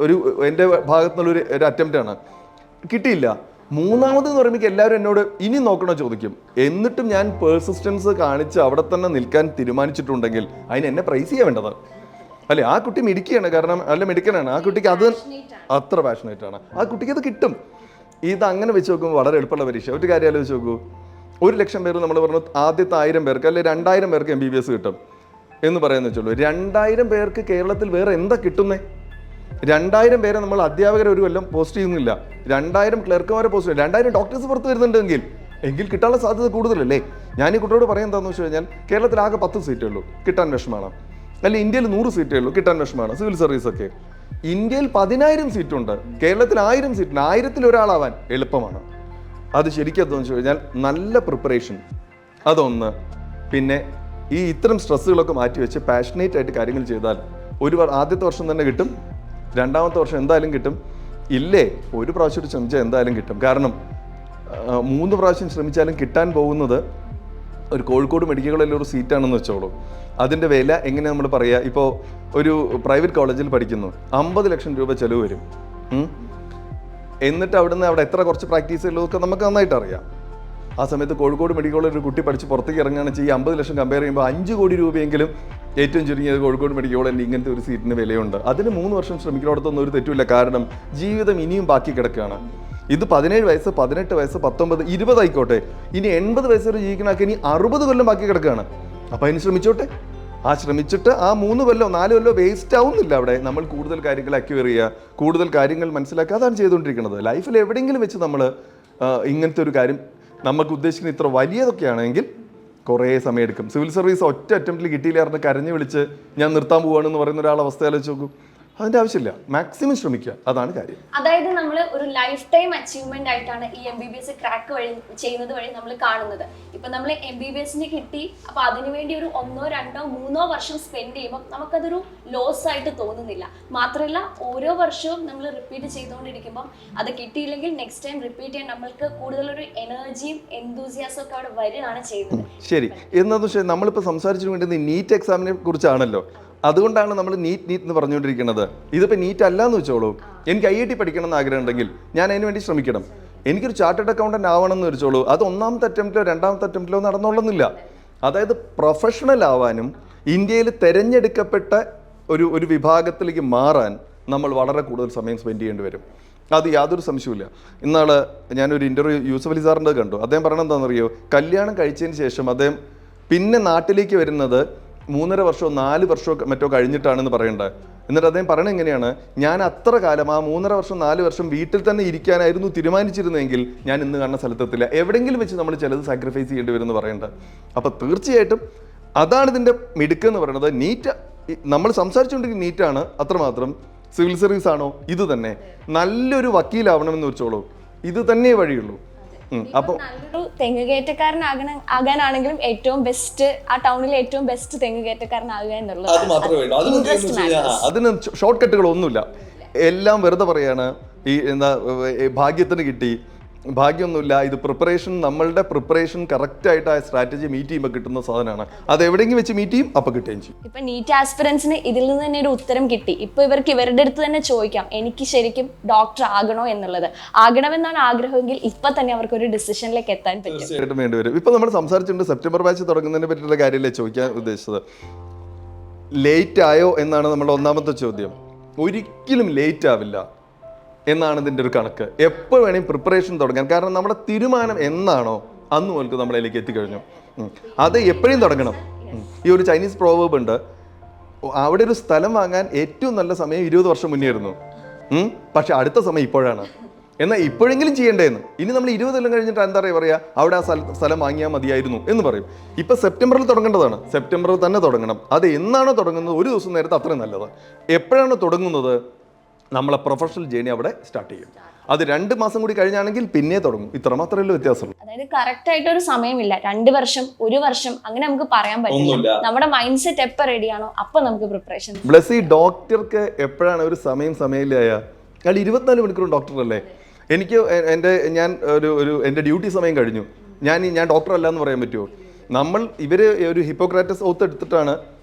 ഒരു എൻ്റെ ഭാഗത്തുനിന്നുള്ളൊരു അറ്റംപ്റ്റാണ്, കിട്ടിയില്ല. 3ാമത് എന്ന് പറയുമ്പോൾ എല്ലാവരും എന്നോട് ഇനി നോക്കണോ ചോദിക്കും. എന്നിട്ടും ഞാൻ പേഴ്സിസ്റ്റൻസ് കാണിച്ച് അവിടെ തന്നെ നിൽക്കാൻ തീരുമാനിച്ചിട്ടുണ്ടെങ്കിൽ അതിന് എന്നെ പ്രൈസ് ചെയ്യാൻ വേണ്ടത് അല്ലേ? ആ കുട്ടി മിടുക്കിയാണ്, കാരണം മിടുക്കനാണ്. ആ കുട്ടിക്ക് അത് അത്ര പാഷനേറ്റ് ആണ്. ആ കുട്ടിക്ക് അത് കിട്ടും. ഇത് അങ്ങനെ വെച്ച് നോക്കുമ്പോൾ വളരെ എളുപ്പമുള്ള പരീക്ഷ. ഒരു കാര്യം ആലോചിച്ച് നോക്കൂ, 1,00,000 പേര് നമ്മൾ പറഞ്ഞു ആദ്യത്തെ 1000 പേർക്ക് അല്ലെങ്കിൽ 2000 പേർക്ക് MBBS കിട്ടും എന്ന് പറയാന്ന് വെച്ചുള്ളൂ. 2000 പേർക്ക് കേരളത്തിൽ വേറെ എന്താ കിട്ടുന്നേ? 2000 പേരെ നമ്മൾ അധ്യാപകരെ ഒരു കൊല്ലം പോസ്റ്റ് ചെയ്യുന്നില്ല, 2000 ക്ലർക്കുമാരെ പോസ്റ്റ് ചെയ്യും, 2000 ഡോക്ടേഴ്സ് പുറത്ത് വരുന്നുണ്ടെങ്കിൽ കിട്ടാനുള്ള സാധ്യത കൂടുതലല്ലേ? ഞാൻ ഈ കുട്ടിയോട് പറയാൻ എന്താണെന്ന് വെച്ച് കഴിഞ്ഞാൽ, കേരളത്തിൽ ആകെ 10 സീറ്റേ ഉള്ളൂ, കിട്ടാൻ വിഷമാണ്. അല്ല, ഇന്ത്യയിൽ 100 സീറ്റേ ഉള്ളൂ, കിട്ടാൻ വിഷമാണ് സിവിൽ സർവീസൊക്കെ. ഇന്ത്യയിൽ 10,000 സീറ്റുണ്ട്, കേരളത്തിൽ 1000 സീറ്റുണ്ട്. 1000-ൽ ഒരാളാവാൻ എളുപ്പമാണ്. അത് ശരിക്കും എന്താണെന്ന് വെച്ച് കഴിഞ്ഞാൽ നല്ല പ്രിപ്പറേഷൻ, അതൊന്ന്. പിന്നെ ഈ ഇത്തരം സ്ട്രെസ്സുകളൊക്കെ മാറ്റി വെച്ച് പാഷനേറ്റ് ആയിട്ട് കാര്യങ്ങൾ ചെയ്താൽ ആദ്യത്തെ വർഷം തന്നെ കിട്ടും, രണ്ടാമത്തെ വർഷം എന്തായാലും കിട്ടും. ഇല്ലേ ഒരു പ്രാവശ്യം ശ്രമിച്ചാൽ എന്തായാലും കിട്ടും. കാരണം 3 പ്രാവശ്യം ശ്രമിച്ചാലും കിട്ടാൻ പോകുന്നത് ഒരു കോഴിക്കോട് മെഡിക്കൽ കോളേജിൽ ഒരു സീറ്റാണെന്ന് വെച്ചോളൂ. അതിൻ്റെ വില എങ്ങനെ നമ്മൾ പറയുക, ഇപ്പോൾ ഒരു പ്രൈവറ്റ് കോളേജിൽ പഠിക്കുന്നു, 50 ലക്ഷം രൂപ ചിലവ് വരും. എന്നിട്ട് അവിടെ എത്ര കുറച്ച് പ്രാക്ടീസ് ഉള്ളതൊക്കെ നമുക്ക് നന്നായിട്ട് അറിയാം. ആ സമയത്ത് കോഴിക്കോട് മെഡിക്കൽ കോളേജിൽ ഒരു കുട്ടി പഠിച്ച് പുറത്തേക്ക് ഇറങ്ങുകയാണെന്ന് വെച്ചാൽ ഈ 50 ലക്ഷം കമ്പയർ ചെയ്യുമ്പോൾ 5 കോടി രൂപയെങ്കിലും ഏറ്റവും ചുരുങ്ങിയത് കോഴിക്കോട് മെഡിക്കൽ കോളേജിൽ ഇങ്ങനത്തെ ഒരു സീറ്റിന് വിലയുണ്ട്. അതിന് 3 വർഷം ശ്രമിക്കുന്നിടത്തൊന്നും ഒരു തെറ്റുമില്ല. കാരണം ജീവിതം ഇനിയും ബാക്കി കിടക്കുകയാണ്. ഇത് 17 വയസ്സ്, 18 വയസ്സ്, 19, 20 ആയിക്കോട്ടെ, ഇനി 80 വയസ്സ് വരെ ജീവിക്കണമൊക്കെ ഇനി 60 കൊല്ലം ബാക്കി കിടക്കുകയാണ്. അപ്പോൾ അതിന് ശ്രമിച്ചോട്ടെ. ശ്രമിച്ചിട്ട് 3 കൊല്ലോ 4 കൊല്ലോ വേസ്റ്റ് ആവുന്നില്ല. അവിടെ നമ്മൾ കൂടുതൽ കാര്യങ്ങൾ അക്വയർ ചെയ്യുക, കൂടുതൽ കാര്യങ്ങൾ മനസ്സിലാക്കുക, അതാണ് ചെയ്തുകൊണ്ടിരിക്കുന്നത്. ലൈഫിൽ എവിടെയെങ്കിലും വെച്ച് നമ്മൾ ഇങ്ങനത്തെ ഒരു കാര്യം നമുക്ക് ഉദ്ദേശിക്കുന്ന ഇത്ര വലിയതൊക്കെ ആണെങ്കിൽ കുറേ സമയം എടുക്കും. സിവിൽ സർവീസ് ഒറ്റ അറ്റംപ്റ്റിൽ കിട്ടിയില്ലായിരുന്നു കരഞ്ഞു വിളിച്ച് ഞാൻ നിർത്താൻ പോവുകയാണെന്ന് പറയുന്ന ഒരാളെ അവസ്ഥ ആലോചിച്ച് നോക്കൂ. അതിൻ്റെ ആവശ്യമില്ല, മാക്സിമം ശ്രമിക്കുക, അതാണ് കാര്യം. അതായത് നമ്മൾ ഒരു ലൈഫ് ടൈം അച്ചീവ്മെന്റ് ആയിട്ടാണ് ഈ MBBS ക്രാക്ക് ചെയ്യുന്നത് വഴി നമ്മൾ കാണുന്നത്. ഇപ്പൊ നമ്മൾ MBBSന് കിട്ടി, അപ്പൊ അതിനുവേണ്ടി ഒരു 1, 2, 3 വർഷം സ്പെൻഡ് ചെയ്യുമ്പോൾ നമുക്കതൊരു ലോസ് ആയിട്ട് തോന്നുന്നില്ല. മാത്രമല്ല ഓരോ വർഷവും നമ്മൾ റിപ്പീറ്റ് ചെയ്തുകൊണ്ടിരിക്കുമ്പോൾ അത് കിട്ടിയില്ലെങ്കിൽ നെക്സ്റ്റ് ടൈം റിപ്പീറ്റ് ചെയ്യാൻ നമ്മൾക്ക് കൂടുതലൊരു എനർജിയും എന്തൂസിയാസും ഒക്കെ അവിടെ വരികയാണ് ചെയ്യുന്നത്. ശരി, എന്താണെന്ന് വെച്ചാൽ നമ്മളിപ്പോൾ സംസാരിച്ചു വേണ്ടത് നീറ്റ് എക്സാമിനെ കുറിച്ചാണല്ലോ. അതുകൊണ്ടാണ് നമ്മൾ നീറ്റ് എന്ന് പറഞ്ഞുകൊണ്ടിരിക്കുന്നത്. ഇതിപ്പോൾ നീറ്റ് അല്ല എന്ന് വെച്ചോളൂ. എനിക്ക് IIT പഠിക്കണം എന്ന് ആഗ്രഹം ഉണ്ടെങ്കിൽ ഞാൻ അതിന് വേണ്ടി ശ്രമിക്കണം. എനിക്കൊരു ചാർട്ടേഡ് അക്കൗണ്ടന്റ് ആവണം എന്ന് വെച്ചോളൂ. അത് 1ാമത്തെ അറ്റംപ്റ്റിലോ 2ാമത്തെ അറ്റംപ്റ്റിലോ നടന്നോളുന്നില്ല. അതായത് പ്രൊഫഷണൽ ആവാനും ഇന്ത്യയിൽ തിരഞ്ഞെടുക്കപ്പെട്ട ഒരു വിഭാഗത്തിലേക്ക് മാറാൻ നമ്മൾ വളരെ കൂടുതൽ സമയം സ്പെൻഡ് ചെയ്യേണ്ടി വരും. അത് യാതൊരു സംശയമില്ല. ഇന്നാൾ ഞാനൊരു ഇൻ്റർവ്യൂ യൂസഫ് അലി സാറിൻ്റെ കണ്ടു. അദ്ദേഹം പറയണത് എന്താണെന്നറിയോ, കല്യാണം കഴിച്ചതിന് ശേഷം അദ്ദേഹം പിന്നെ നാട്ടിലേക്ക് വരുന്നത് 3.5 വർഷമോ 4 വർഷമോ മറ്റോ കഴിഞ്ഞിട്ടാണെന്ന് പറയേണ്ടത്. എന്നിട്ട് അദ്ദേഹം പറയണത് എങ്ങനെയാണ്, ഞാൻ അത്ര കാലം 3.5 വർഷം 4 വർഷം വീട്ടിൽ തന്നെ ഇരിക്കാനായിരുന്നു തീരുമാനിച്ചിരുന്നെങ്കിൽ ഞാൻ ഇന്ന് കാണുന്ന സ്ഥലത്തെത്തില്ല. എവിടെയെങ്കിലും വെച്ച് നമ്മൾ ചിലത് സാക്രിഫൈസ് ചെയ്യേണ്ടി വരുമെന്ന് പറയേണ്ടത്. അപ്പോൾ തീർച്ചയായിട്ടും അതാണ് ഇതിൻ്റെ മിടുക്കെന്ന് പറയുന്നത്. നീറ്റ് നമ്മൾ സംസാരിച്ചുകൊണ്ടിരിക്കുന്ന നീറ്റാണ്, അത്രമാത്രം. സിവിൽ സർവീസ് ആണോ, ഇത് തന്നെ. നല്ലൊരു വക്കീലാവണമെന്ന് വെച്ചോളൂ, ഇത് തന്നെ വഴിയുള്ളൂ. അപ്പോൾ നല്ലൊരു തെങ്ങുകയറ്റക്കാരനാകാനാണെങ്കിലും ഏറ്റവും ബെസ്റ്റ്, ആ ടൗണിലെ ഏറ്റവും ബെസ്റ്റ് തെങ്ങുകയറ്റക്കാരനാകുക എന്നുള്ളത്. അതിന് ഷോർട്ട് കട്ടുകളൊന്നുമില്ല. എല്ലാം വെറുതെ പറയാണ്. ഈ ഭാഗ്യത്തിന് കിട്ടി, ഭാഗ്യമൊന്നുമില്ല. ഇത് പ്രിപ്പറേഷൻ, നമ്മളുടെ പ്രിപ്പറേഷൻ കറക്റ്റായിട്ട് ആ സ്ട്രാറ്റജി മീറ്റ് ചെയ്യുമ്പോൾ കിട്ടുന്ന സാധനമാണ്. അത് എവിടെയെങ്കിലും വെച്ച് മീറ്റ് ചെയ്യും, അപ്പോൾ കിട്ടുകയും ചെയ്യും. ഇപ്പൊ നീറ്റ് ആസ്പിറൻസിന് ഇതിൽ നിന്ന് തന്നെ ഒരു ഉത്തരം കിട്ടി. ഇപ്പൊ ഇവർക്ക് ഇവരുടെ അടുത്ത് തന്നെ ചോദിക്കാം, എനിക്ക് ശരിക്കും ഡോക്ടർ ആകണോ എന്നുള്ളത്. ആകണമെന്നാണ് ആഗ്രഹമെങ്കിൽ ഇപ്പൊ തന്നെ അവർക്ക് ഒരു ഡിസിഷനിലേക്ക് എത്താൻ പറ്റും. തീർച്ചയായിട്ടും വേണ്ടി വരും. ഇപ്പൊ നമ്മൾ സംസാരിച്ചിട്ടുണ്ട് സെപ്റ്റംബർ ബാച്ച് തുടങ്ങുന്നതിനെ പറ്റിയുള്ള കാര്യമല്ലേ ചോദിക്കാൻ ഉദ്ദേശിച്ചത്. ലേറ്റ് ആയോ എന്നാണ് നമ്മുടെ 1ാമത്തെ ചോദ്യം. ഒരിക്കലും ലേറ്റ് ആവില്ല എന്നാണ് ഇതിൻ്റെ ഒരു കണക്ക്. എപ്പോൾ വേണമെങ്കിൽ പ്രിപ്പറേഷൻ തുടങ്ങാൻ. കാരണം നമ്മുടെ തീരുമാനം എന്നാണോ അന്ന് മുതൽക്ക് നമ്മളതിലേക്ക് എത്തിക്കഴിഞ്ഞു. അത് എപ്പോഴും തുടങ്ങണം. ഈ ഒരു ചൈനീസ് പ്രോവേർബ് ഉണ്ട്, അവിടെ ഒരു സ്ഥലം വാങ്ങാൻ ഏറ്റവും നല്ല സമയം 20 വർഷം മുന്നേ ആയിരുന്നു, പക്ഷെ അടുത്ത സമയം ഇപ്പോഴാണ്. എന്നാൽ ഇപ്പോഴെങ്കിലും ചെയ്യേണ്ടതെന്ന്. ഇനി നമ്മൾ 20 കൊല്ലം കഴിഞ്ഞിട്ട് എന്താ പറയുക, അവിടെ ആ സ്ഥലം വാങ്ങിയാൽ മതിയായിരുന്നു എന്ന് പറയും. ഇപ്പം സെപ്റ്റംബറിൽ തുടങ്ങേണ്ടതാണ്. സെപ്റ്റംബറിൽ തന്നെ തുടങ്ങണം. അത് എന്നാണോ തുടങ്ങുന്നത് ഒരു ദിവസം നേരത്തെ അത്രയും നല്ലത്. എപ്പോഴാണ് തുടങ്ങുന്നത്, നമ്മളെ പ്രൊഫഷണൽ ജേണി അവിടെ സ്റ്റാർട്ട് ചെയ്യും. അത് 2 മാസം കൂടി കഴിഞ്ഞാണെങ്കിൽ പിന്നെ തുടങ്ങും. ഇത്ര മാത്രമേ വ്യത്യാസമുള്ളൂ. അതായത് കറക്റ്റ് ആയിട്ട് ഒരു സമയമില്ല. 2 വർഷം, 1 വർഷം അങ്ങനെ നമുക്ക് പറയാൻ പറ്റില്ല. നമ്മുടെ മൈൻഡ് സെറ്റ് എപ്പോൾ റെഡിയാണോ അപ്പൊ നമുക്ക് പ്രിപ്പറേഷൻ. ബ്ലസ്, ഈ ഡോക്ടർക്ക് എപ്പോഴാണ് ഒരു സമയമില്ലായ? അയാൾ 24 മണിക്കൂറും ഡോക്ടറല്ലേ. എനിക്ക് എൻ്റെ ഡ്യൂട്ടി സമയം കഴിഞ്ഞു, ഞാൻ ഡോക്ടർ അല്ല എന്ന് പറയാൻ പറ്റുമോ? ഇവര് ഒരു ഹിപ്പോക്രാറ്റസ് ഓത്ത് എടുത്തിട്ടാണ്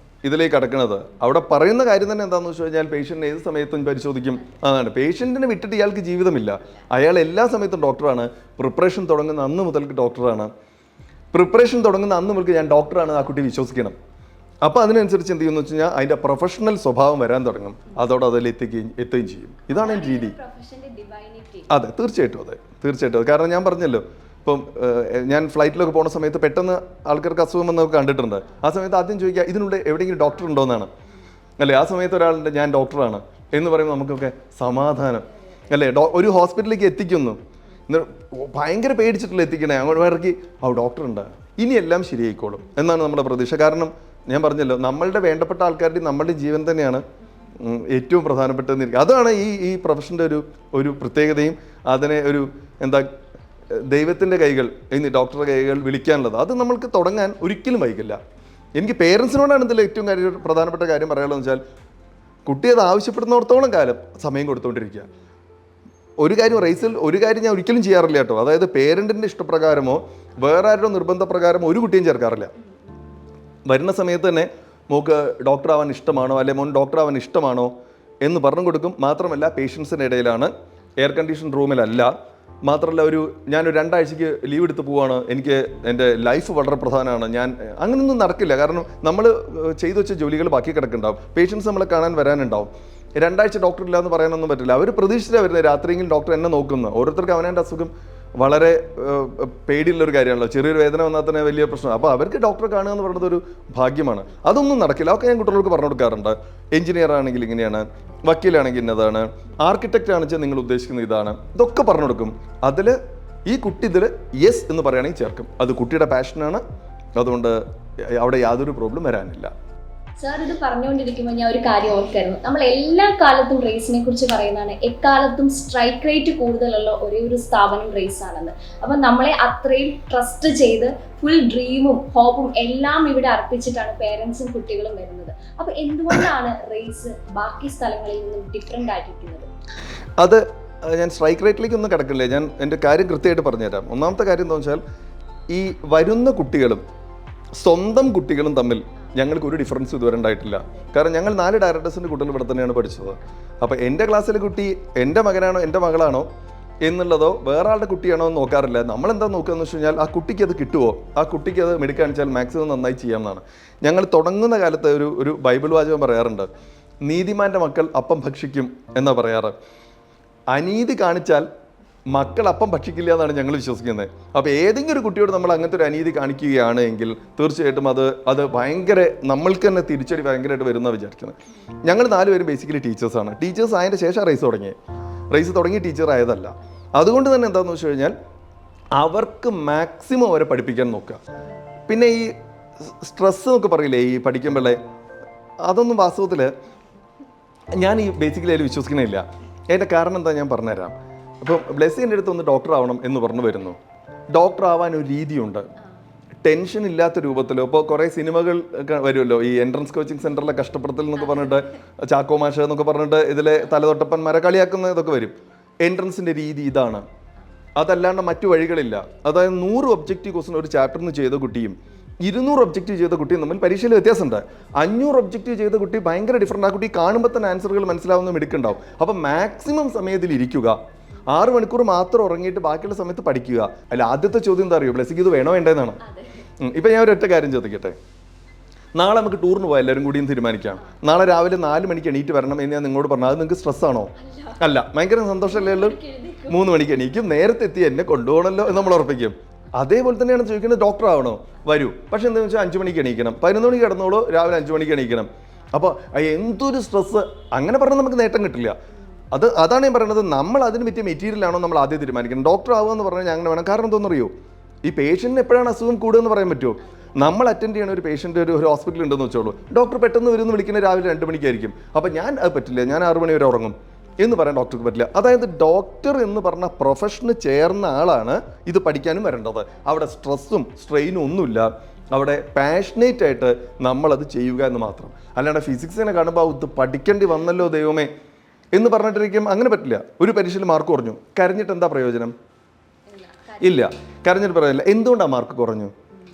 ഇതിലേക്ക് കടക്കുന്നത്. അവിടെ പറയുന്ന കാര്യം തന്നെ എന്താണെന്ന് വെച്ച് കഴിഞ്ഞാൽ പേഷ്യൻറ്റിനെ ഏത് സമയത്തും പരിശോധിക്കും. അതാണ്, പേഷ്യൻറ്റിനെ വിട്ടിട്ട് ഇയാൾക്ക് ജീവിതമില്ല. അയാൾ എല്ലാ സമയത്തും ഡോക്ടറാണ്. പ്രിപ്പറേഷൻ തുടങ്ങുന്ന അന്ന് മുതൽക്ക് ഡോക്ടറാണ്. പ്രിപ്പറേഷൻ തുടങ്ങുന്ന അന്ന് മുതൽക്ക് ഞാൻ ഡോക്ടറാണ് ആ കുട്ടി വിശ്വസിക്കണം. അപ്പോൾ അതിനനുസരിച്ച് എന്ത് ചെയ്യുമെന്ന് വെച്ച് കഴിഞ്ഞാൽ അതിൻ്റെ പ്രൊഫഷണൽ സ്വഭാവം വരാൻ തുടങ്ങും. അതോടെ അതിൽ എത്തുകയും ചെയ്യും. ഇതാണ് എൻ്റെ രീതി. അതെ, തീർച്ചയായിട്ടും അതെ. കാരണം ഞാൻ പറഞ്ഞല്ലോ, ഇപ്പം ഞാൻ ഫ്ലൈറ്റിലൊക്കെ പോകുന്ന സമയത്ത് പെട്ടെന്ന് ആൾക്കാർക്ക് അസുഖം വന്നൊക്കെ കണ്ടിട്ടുണ്ട്. ആ സമയത്ത് ആദ്യം ചോദിക്കുക, ഇതിനുള്ളിൽ എവിടെയെങ്കിലും ഡോക്ടർ ഉണ്ടോയെന്നാണ് അല്ലേ. ആ സമയത്ത് ഒരാളുണ്ട്, ഞാൻ ഡോക്ടറാണ് എന്ന് പറയുമ്പോൾ നമുക്കൊക്കെ സമാധാനം അല്ലേ. ഒരു ഹോസ്പിറ്റലിലേക്ക് എത്തിക്കുന്നു, ഭയങ്കര പേടിച്ചിട്ടുള്ള എത്തിക്കണേ, അങ്ങോട്ട് ഇറക്കി ഡോക്ടർ ഉണ്ട്, ഇനി എല്ലാം ശരിയായിക്കോളും എന്നാണ് നമ്മുടെ പ്രതീക്ഷ. കാരണം ഞാൻ പറഞ്ഞല്ലോ, നമ്മളുടെ വേണ്ടപ്പെട്ട ആൾക്കാരുടെയും നമ്മളുടെ ജീവൻ തന്നെയാണ് ഏറ്റവും പ്രധാനപ്പെട്ടതെന്ന്. അതാണ് ഈ പ്രൊഫഷൻ്റെ ഒരു പ്രത്യേകതയും അതിനെ ദൈവത്തിൻ്റെ കൈകൾ ഇനി ഡോക്ടറുടെ കൈകൾ വിളിക്കാനുള്ളത് അത് നമ്മൾക്ക് തുടങ്ങാൻ ഒരിക്കലും വൈകില്ല. എനിക്ക് പേരൻസിനോടാണ് ഇതിൽ ഏറ്റവും പ്രധാനപ്പെട്ട കാര്യം പറയാനുള്ളതെന്ന് വെച്ചാൽ കുട്ടി അത് ആവശ്യപ്പെടുന്നിടത്തോളം കാലം സമയം കൊടുത്തുകൊണ്ടിരിക്കുക. ഒരു കാര്യം ഞാൻ ഒരിക്കലും ചെയ്യാറില്ല കേട്ടോ. അതായത് പേരൻറ്റിൻ്റെ ഇഷ്ടപ്രകാരമോ വേറെ ആരുടെ നിർബന്ധപ്രകാരമോ ഒരു കുട്ടിയും ചേർക്കാറില്ല. വരുന്ന സമയത്ത് തന്നെ മോക്ക് ഡോക്ടർ ആവാൻ ഇഷ്ടമാണോ അല്ലെ മോൻ ഡോക്ടർ ആവാൻ ഇഷ്ടമാണോ എന്ന് പറഞ്ഞു കൊടുക്കും. മാത്രമല്ല പേഷ്യൻസിൻ്റെ ഇടയിലാണ്, എയർ കണ്ടീഷൻ റൂമിലല്ല. മാത്രമല്ല ഞാനൊരു 2 ആഴ്ചയ്ക്ക് ലീവ് എടുത്ത് പോവാണ്, എനിക്ക് എൻ്റെ ലൈഫ് വളരെ പ്രധാനമാണ്, ഞാൻ അങ്ങനെയൊന്നും നടക്കില്ല. കാരണം നമ്മൾ ചെയ്തു വെച്ച ജോലികൾ ബാക്കി കിടക്കുന്നുണ്ടാവും, പേഷ്യൻസ് നമ്മളെ കാണാൻ വരാനുണ്ടാവും. 2 ആഴ്ച ഡോക്ടർ ഇല്ല എന്ന് പറയാനൊന്നും പറ്റില്ല. അവർ പ്രതീക്ഷിച്ചാണ് വരുന്നത് രാത്രിയെങ്കിലും ഡോക്ടർ എന്നെ നോക്കുന്നത്. ഓരോരുത്തർക്ക് അവനവൻ്റെ അസുഖം വളരെ പേടിയുള്ളൊരു കാര്യമാണല്ലോ. ചെറിയൊരു വേദന വന്നാൽ തന്നെ വലിയ പ്രശ്നം. അപ്പോൾ അവർക്ക് ഡോക്ടറെ കാണുക എന്ന് പറയുന്നത് ഒരു ഭാഗ്യമാണ്. അതൊന്നും നടക്കില്ല. അതൊക്കെ ഞാൻ കുട്ടികൾക്ക് പറഞ്ഞു കൊടുക്കാറുണ്ട്. എഞ്ചിനീയർ ആണെങ്കിൽ ഇങ്ങനെയാണ്, വക്കീലാണെങ്കിൽ ഇന്നതാണ്, ആർക്കിടെക്റ്റ് ആണെന്ന് വെച്ചാൽ നിങ്ങൾ ഉദ്ദേശിക്കുന്നത് ഇതാണ്, ഇതൊക്കെ പറഞ്ഞു കൊടുക്കും. അതിൽ ഈ കുട്ടി ഇതിൽ യെസ് എന്ന് പറയുകയാണെങ്കിൽ ചേർക്കും. അത് കുട്ടിയുടെ പാഷനാണ്. അതുകൊണ്ട് അവിടെ യാതൊരു പ്രോബ്ലം വരാനില്ല. സാർ ഇത് പറഞ്ഞുകൊണ്ടിരിക്കുമ്പോൾ ഞാൻ ഒരു കാര്യം ഓർക്കായിരുന്നു. നമ്മൾ എല്ലാ കാലത്തും റേസിനെ കുറിച്ച് പറയുന്നതാണ്, എക്കാലത്തും സ്ട്രൈക്ക് റേറ്റ് കൂടുതലുള്ള ഒരേ ഒരു സ്ഥാപനം റേസ് ആണെന്ന്. അപ്പം നമ്മളെ അത്രയും ട്രസ്റ്റ് ചെയ്ത് ഫുൾ ഡ്രീമും ഹോപ്പും എല്ലാം ഇവിടെ അർപ്പിച്ചിട്ടാണ് പേരൻസും കുട്ടികളും വരുന്നത്. അപ്പം എന്തുകൊണ്ടാണ് റേസ് ബാക്കി സ്ഥലങ്ങളിൽ നിന്നും ഡിഫറെൻ്റ് ആയിരിക്കുന്നത്? അത് ഞാൻ സ്ട്രൈക്ക് റേറ്റിലേക്കൊന്നും കിടക്കില്ലേ. ഞാൻ എൻ്റെ കാര്യം കൃത്യമായിട്ട് പറഞ്ഞുതരാം. ഒന്നാമത്തെ കാര്യം എന്താ വെച്ചാൽ ഈ വരുന്ന കുട്ടികളും സ്വന്തം കുട്ടികളും തമ്മിൽ ഞങ്ങൾക്ക് ഒരു ഡിഫറൻസ് ഇതുവരെ ഉണ്ടായിട്ടില്ല. കാരണം ഞങ്ങൾ 4 ഡയറക്ടേഴ്സിൻ്റെ കുട്ടികൾ ഇവിടെ തന്നെയാണ് പഠിച്ചത്. അപ്പോൾ എൻ്റെ ക്ലാസ്സിലെ കുട്ടി എൻ്റെ മകനാണോ എൻ്റെ മകളാണോ എന്നുള്ളതോ വേറെ ആളുടെ കുട്ടിയാണോ എന്ന് നോക്കാറില്ല. നമ്മളെന്താ നോക്കുകയെന്ന് വെച്ച് കഴിഞ്ഞാൽ ആ കുട്ടിക്ക് അത് കിട്ടുമോ, ആ കുട്ടിക്ക് അത് മിടുക്കാണിച്ചാൽ മാക്സിമം നന്നായി ചെയ്യാമെന്നാണ്. ഞങ്ങൾ തുടങ്ങുന്ന കാലത്ത് ഒരു ബൈബിൾ വാചകം പറയാറുണ്ട്, നീതിമാൻ്റെ മക്കൾ അപ്പം ഭക്ഷിക്കും എന്നാണ് പറയാറ്. അനീതി കാണിച്ചാൽ മക്കൾ അപ്പം ഭക്ഷിക്കില്ല എന്നാണ് ഞങ്ങൾ വിശ്വസിക്കുന്നത്. അപ്പോൾ ഏതെങ്കിലും ഒരു കുട്ടിയോട് നമ്മൾ അങ്ങനത്തെ ഒരു അനീതി കാണിക്കുകയാണ് എങ്കിൽ തീർച്ചയായിട്ടും അത് ഭയങ്കര നമ്മൾക്ക് തന്നെ തിരിച്ചടി ഭയങ്കരമായിട്ട് വരുന്ന വിചാരിക്കുന്നത്. ഞങ്ങൾ 4 പേരും ബേസിക്കലി ടീച്ചേഴ്സാണ്. ടീച്ചേഴ്സ് ആയതിൻ്റെ ശേഷം റേസ് തുടങ്ങി ടീച്ചർ ആയതല്ല. അതുകൊണ്ട് തന്നെ എന്താണെന്ന് വെച്ച് കഴിഞ്ഞാൽ അവർക്ക് മാക്സിമം അവരെ പഠിപ്പിക്കാൻ നോക്കുക. പിന്നെ ഈ സ്ട്രെസ് എന്നൊക്കെ പറയില്ലേ ഈ പഠിക്കുമ്പോഴേ, അതൊന്നും വാസ്തവത്തിൽ ഞാൻ ഈ ബേസിക്കലി അതിൽ വിശ്വസിക്കുന്നില്ല. അതിൻ്റെ കാരണം എന്താ ഞാൻ പറഞ്ഞുതരാം. അപ്പോൾ ബ്ലെസ്സിൻ്റെ അടുത്ത് ഒന്ന് ഡോക്ടർ ആവണം എന്ന് പറഞ്ഞു വരുന്നു. ഡോക്ടർ ആവാൻ ഒരു രീതിയുണ്ട്, ടെൻഷൻ ഇല്ലാത്ത രൂപത്തിലോ. ഇപ്പോൾ കുറേ സിനിമകൾ വരുമല്ലോ, ഈ എൻട്രൻസ് കോച്ചിങ് സെൻറ്ററിലെ കഷ്ടപ്പെടുത്തൽ എന്നൊക്കെ പറഞ്ഞിട്ട്, ചാക്കോ മാഷ് എന്നൊക്കെ പറഞ്ഞിട്ട് ഇതിലെ തലതൊട്ടപ്പന്മാരെ കളിയാക്കുന്ന ഇതൊക്കെ വരും. എൻട്രൻസിൻ്റെ രീതി ഇതാണ്, അതല്ലാണ്ട് മറ്റു വഴികളില്ല. അതായത് 100 ഒബ്ജക്റ്റീവ് ക്വസ്റ്റൻ ഒരു ചാപ്റ്ററിന് ചെയ്ത കുട്ടിയും 200 ഒബ്ജക്റ്റീവ് ചെയ്ത കുട്ടിയും തമ്മിൽ പരീക്ഷയിൽ വ്യത്യാസമുണ്ട്. 500 ഒബ്ജക്റ്റീവ് ചെയ്ത കുട്ടി ഭയങ്കര ഡിഫറൻറ്റ്. ആ കുട്ടി കാണുമ്പോൾ തന്നെ ആൻസറുകൾ മനസ്സിലാവുന്ന മിടുക്കുണ്ടാവും. അപ്പോൾ മാക്സിമം സമയത്തിൽ ഇരിക്കുക, 6 മണിക്കൂർ മാത്രം ഉറങ്ങിയിട്ട് ബാക്കിയുള്ള സമയത്ത് പഠിക്കുക. അല്ല ആദ്യത്തെ ചോദ്യം എന്താ അറിയോ, ബ്ലെസ്സിക്ക് ഇത് വേണോ വേണ്ടതെന്നാണ്. ഇപ്പം ഞാൻ ഒരൊറ്റ കാര്യം ചോദിക്കട്ടെ, നാളെ നമുക്ക് ടൂറിന് പോകാം, എല്ലാവരും കൂടിയും തീരുമാനിക്കാം. നാളെ രാവിലെ 4 മണിക്ക് എണീറ്റ് വരണം എന്ന് ഞാൻ നിങ്ങളോട് പറഞ്ഞു. അത് നിങ്ങൾക്ക് സ്ട്രെസ്സാണോ? അല്ല, ഭയങ്കര സന്തോഷമല്ലേ. 3 മണിക്ക് എണീക്കും, നേരത്തെ എത്തി എന്നെ കൊണ്ടുപോകണമല്ലോ എന്ന് നമ്മൾ ഉറപ്പിക്കും. അതേപോലെ തന്നെയാണ് ചോദിക്കുന്നത്, ഡോക്ടർ ആവണോ? വരൂ. പക്ഷെ എന്താണെന്ന് വെച്ചാൽ 5 മണിക്ക് എണീക്കണം, 11 മണിക്ക് കിടന്നോളൂ, രാവിലെ 5 മണിക്ക് എണീക്കണം. അപ്പോൾ എന്തൊരു സ്ട്രെസ്സ്. അങ്ങനെ പറഞ്ഞാൽ നമുക്ക് നേട്ടം കിട്ടില്ല. അതാണ് ഞാൻ പറയുന്നത്, നമ്മൾ അതിന് പറ്റിയ മെറ്റീരിയലാണോ നമ്മൾ ആദ്യം തീരുമാനിക്കണം. ഡോക്ടർ ആവുക എന്ന് പറഞ്ഞാൽ ഞങ്ങൾ വേണം. കാരണം എന്താണെന്നറിയോ, ഈ പേഷ്യൻറ്റിന് എപ്പോഴാണ് അസുഖം കൂടുകയെന്ന് പറയാൻ പറ്റുമോ? നമ്മൾ അറ്റൻഡ് ചെയ്യണ ഒരു പേഷ്യൻ്റ് ഒരു ഹോസ്പിറ്റലിൽ ഉണ്ടെന്ന് വെച്ചോളൂ, ഡോക്ടർ പെട്ടെന്ന് വരുമെന്ന് വിളിക്കുന്നത് രാവിലെ 2 മണിക്കായിരിക്കും. അപ്പോൾ ഞാൻ അത് പറ്റില്ല, ഞാൻ 6 മണി വരെ ഉറങ്ങും എന്ന് പറയാൻ ഡോക്ടർക്ക് പറ്റില്ല. അതായത് ഡോക്ടർ എന്ന് പറഞ്ഞ പ്രൊഫഷന് ചേർന്ന ആളാണ് ഇത് പഠിക്കാനും വരേണ്ടത്. അവിടെ സ്ട്രെസ്സും സ്ട്രെയിനും ഒന്നുമില്ല. അവിടെ പാഷനേറ്റ് ആയിട്ട് നമ്മളത് ചെയ്യുക എന്ന് മാത്രം. അല്ലാണ്ട് ഫിസിക്സിനെ കാണുമ്പോൾ ഇത് പഠിക്കേണ്ടി വന്നല്ലോ ദൈവമേ എന്ന് പറഞ്ഞിട്ടിരിക്കും. അങ്ങനെ പറ്റില്ല. ഒരു പരീക്ഷയിൽ മാർക്ക് കുറഞ്ഞു, കരഞ്ഞിട്ട് എന്താ പ്രയോജനം? ഇല്ല, കരഞ്ഞിട്ട് പറയില്ല. എന്തുകൊണ്ടാണ് മാർക്ക് കുറഞ്ഞു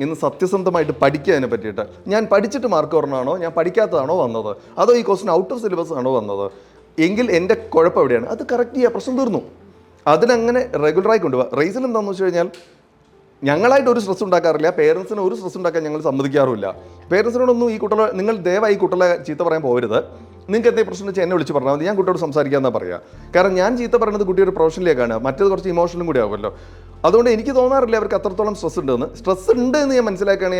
എന്ന് സത്യസന്ധമായിട്ട് പഠിക്കുക. അതിനെ പറ്റിയിട്ട് ഞാൻ പഠിച്ചിട്ട് മാർക്ക് കുറഞ്ഞാണോ, ഞാൻ പഠിക്കാത്തതാണോ വന്നത്, അതോ ഈ ക്വസ്റ്റൻ ഔട്ട് ഓഫ് സിലബസ് ആണോ വന്നത് എങ്കിൽ എൻ്റെ കുഴപ്പം എവിടെയാണ്? അത് കറക്റ്റ് ചെയ്യുക, പ്രശ്നം തീർന്നു. അതിനങ്ങനെ റെഗുലറായി കൊണ്ടുപോകുക. റേസിൽ എന്താണെന്ന് വെച്ച് കഴിഞ്ഞാൽ ഞങ്ങളായിട്ട് ഒരു സ്ട്രെസ് ഉണ്ടാക്കാറില്ല, പേരൻസിന് ഒരു സ്ട്രെസ് ഉണ്ടാക്കാൻ ഞങ്ങൾ സമ്മതിക്കാറുമില്ല. പേരൻസിനോടൊന്നും ഈ കുട്ടികളെ, നിങ്ങൾ ദയവായി ഈ കുട്ടികളെ ചീത്ത പറയാൻ പോകരുത്. നിങ്ങൾക്ക് എന്തെങ്കിലും പ്രശ്നം വെച്ചാൽ എന്നെ വിളിച്ച് പറഞ്ഞാൽ മതി, ഞാൻ കുട്ടിയോട് സംസാരിക്കാമെന്നാണ് പറയുക. കാരണം ഞാൻ ചീത്ത പറയുന്നത് കുട്ടിയുടെ പ്രൊഫഷനിലേക്കാണ്, മറ്റേത് കുറച്ച് ഇമോഷണലും കൂടി ആവുമല്ലോ. അതുകൊണ്ട് എനിക്ക് തോന്നാറില്ല അവർക്ക് അത്രത്തോളം സ്ട്രെസ് ഉണ്ടെന്ന്. സ്ട്രെസ് ഉണ്ട് എന്ന് ഞാൻ മനസ്സിലാക്കണം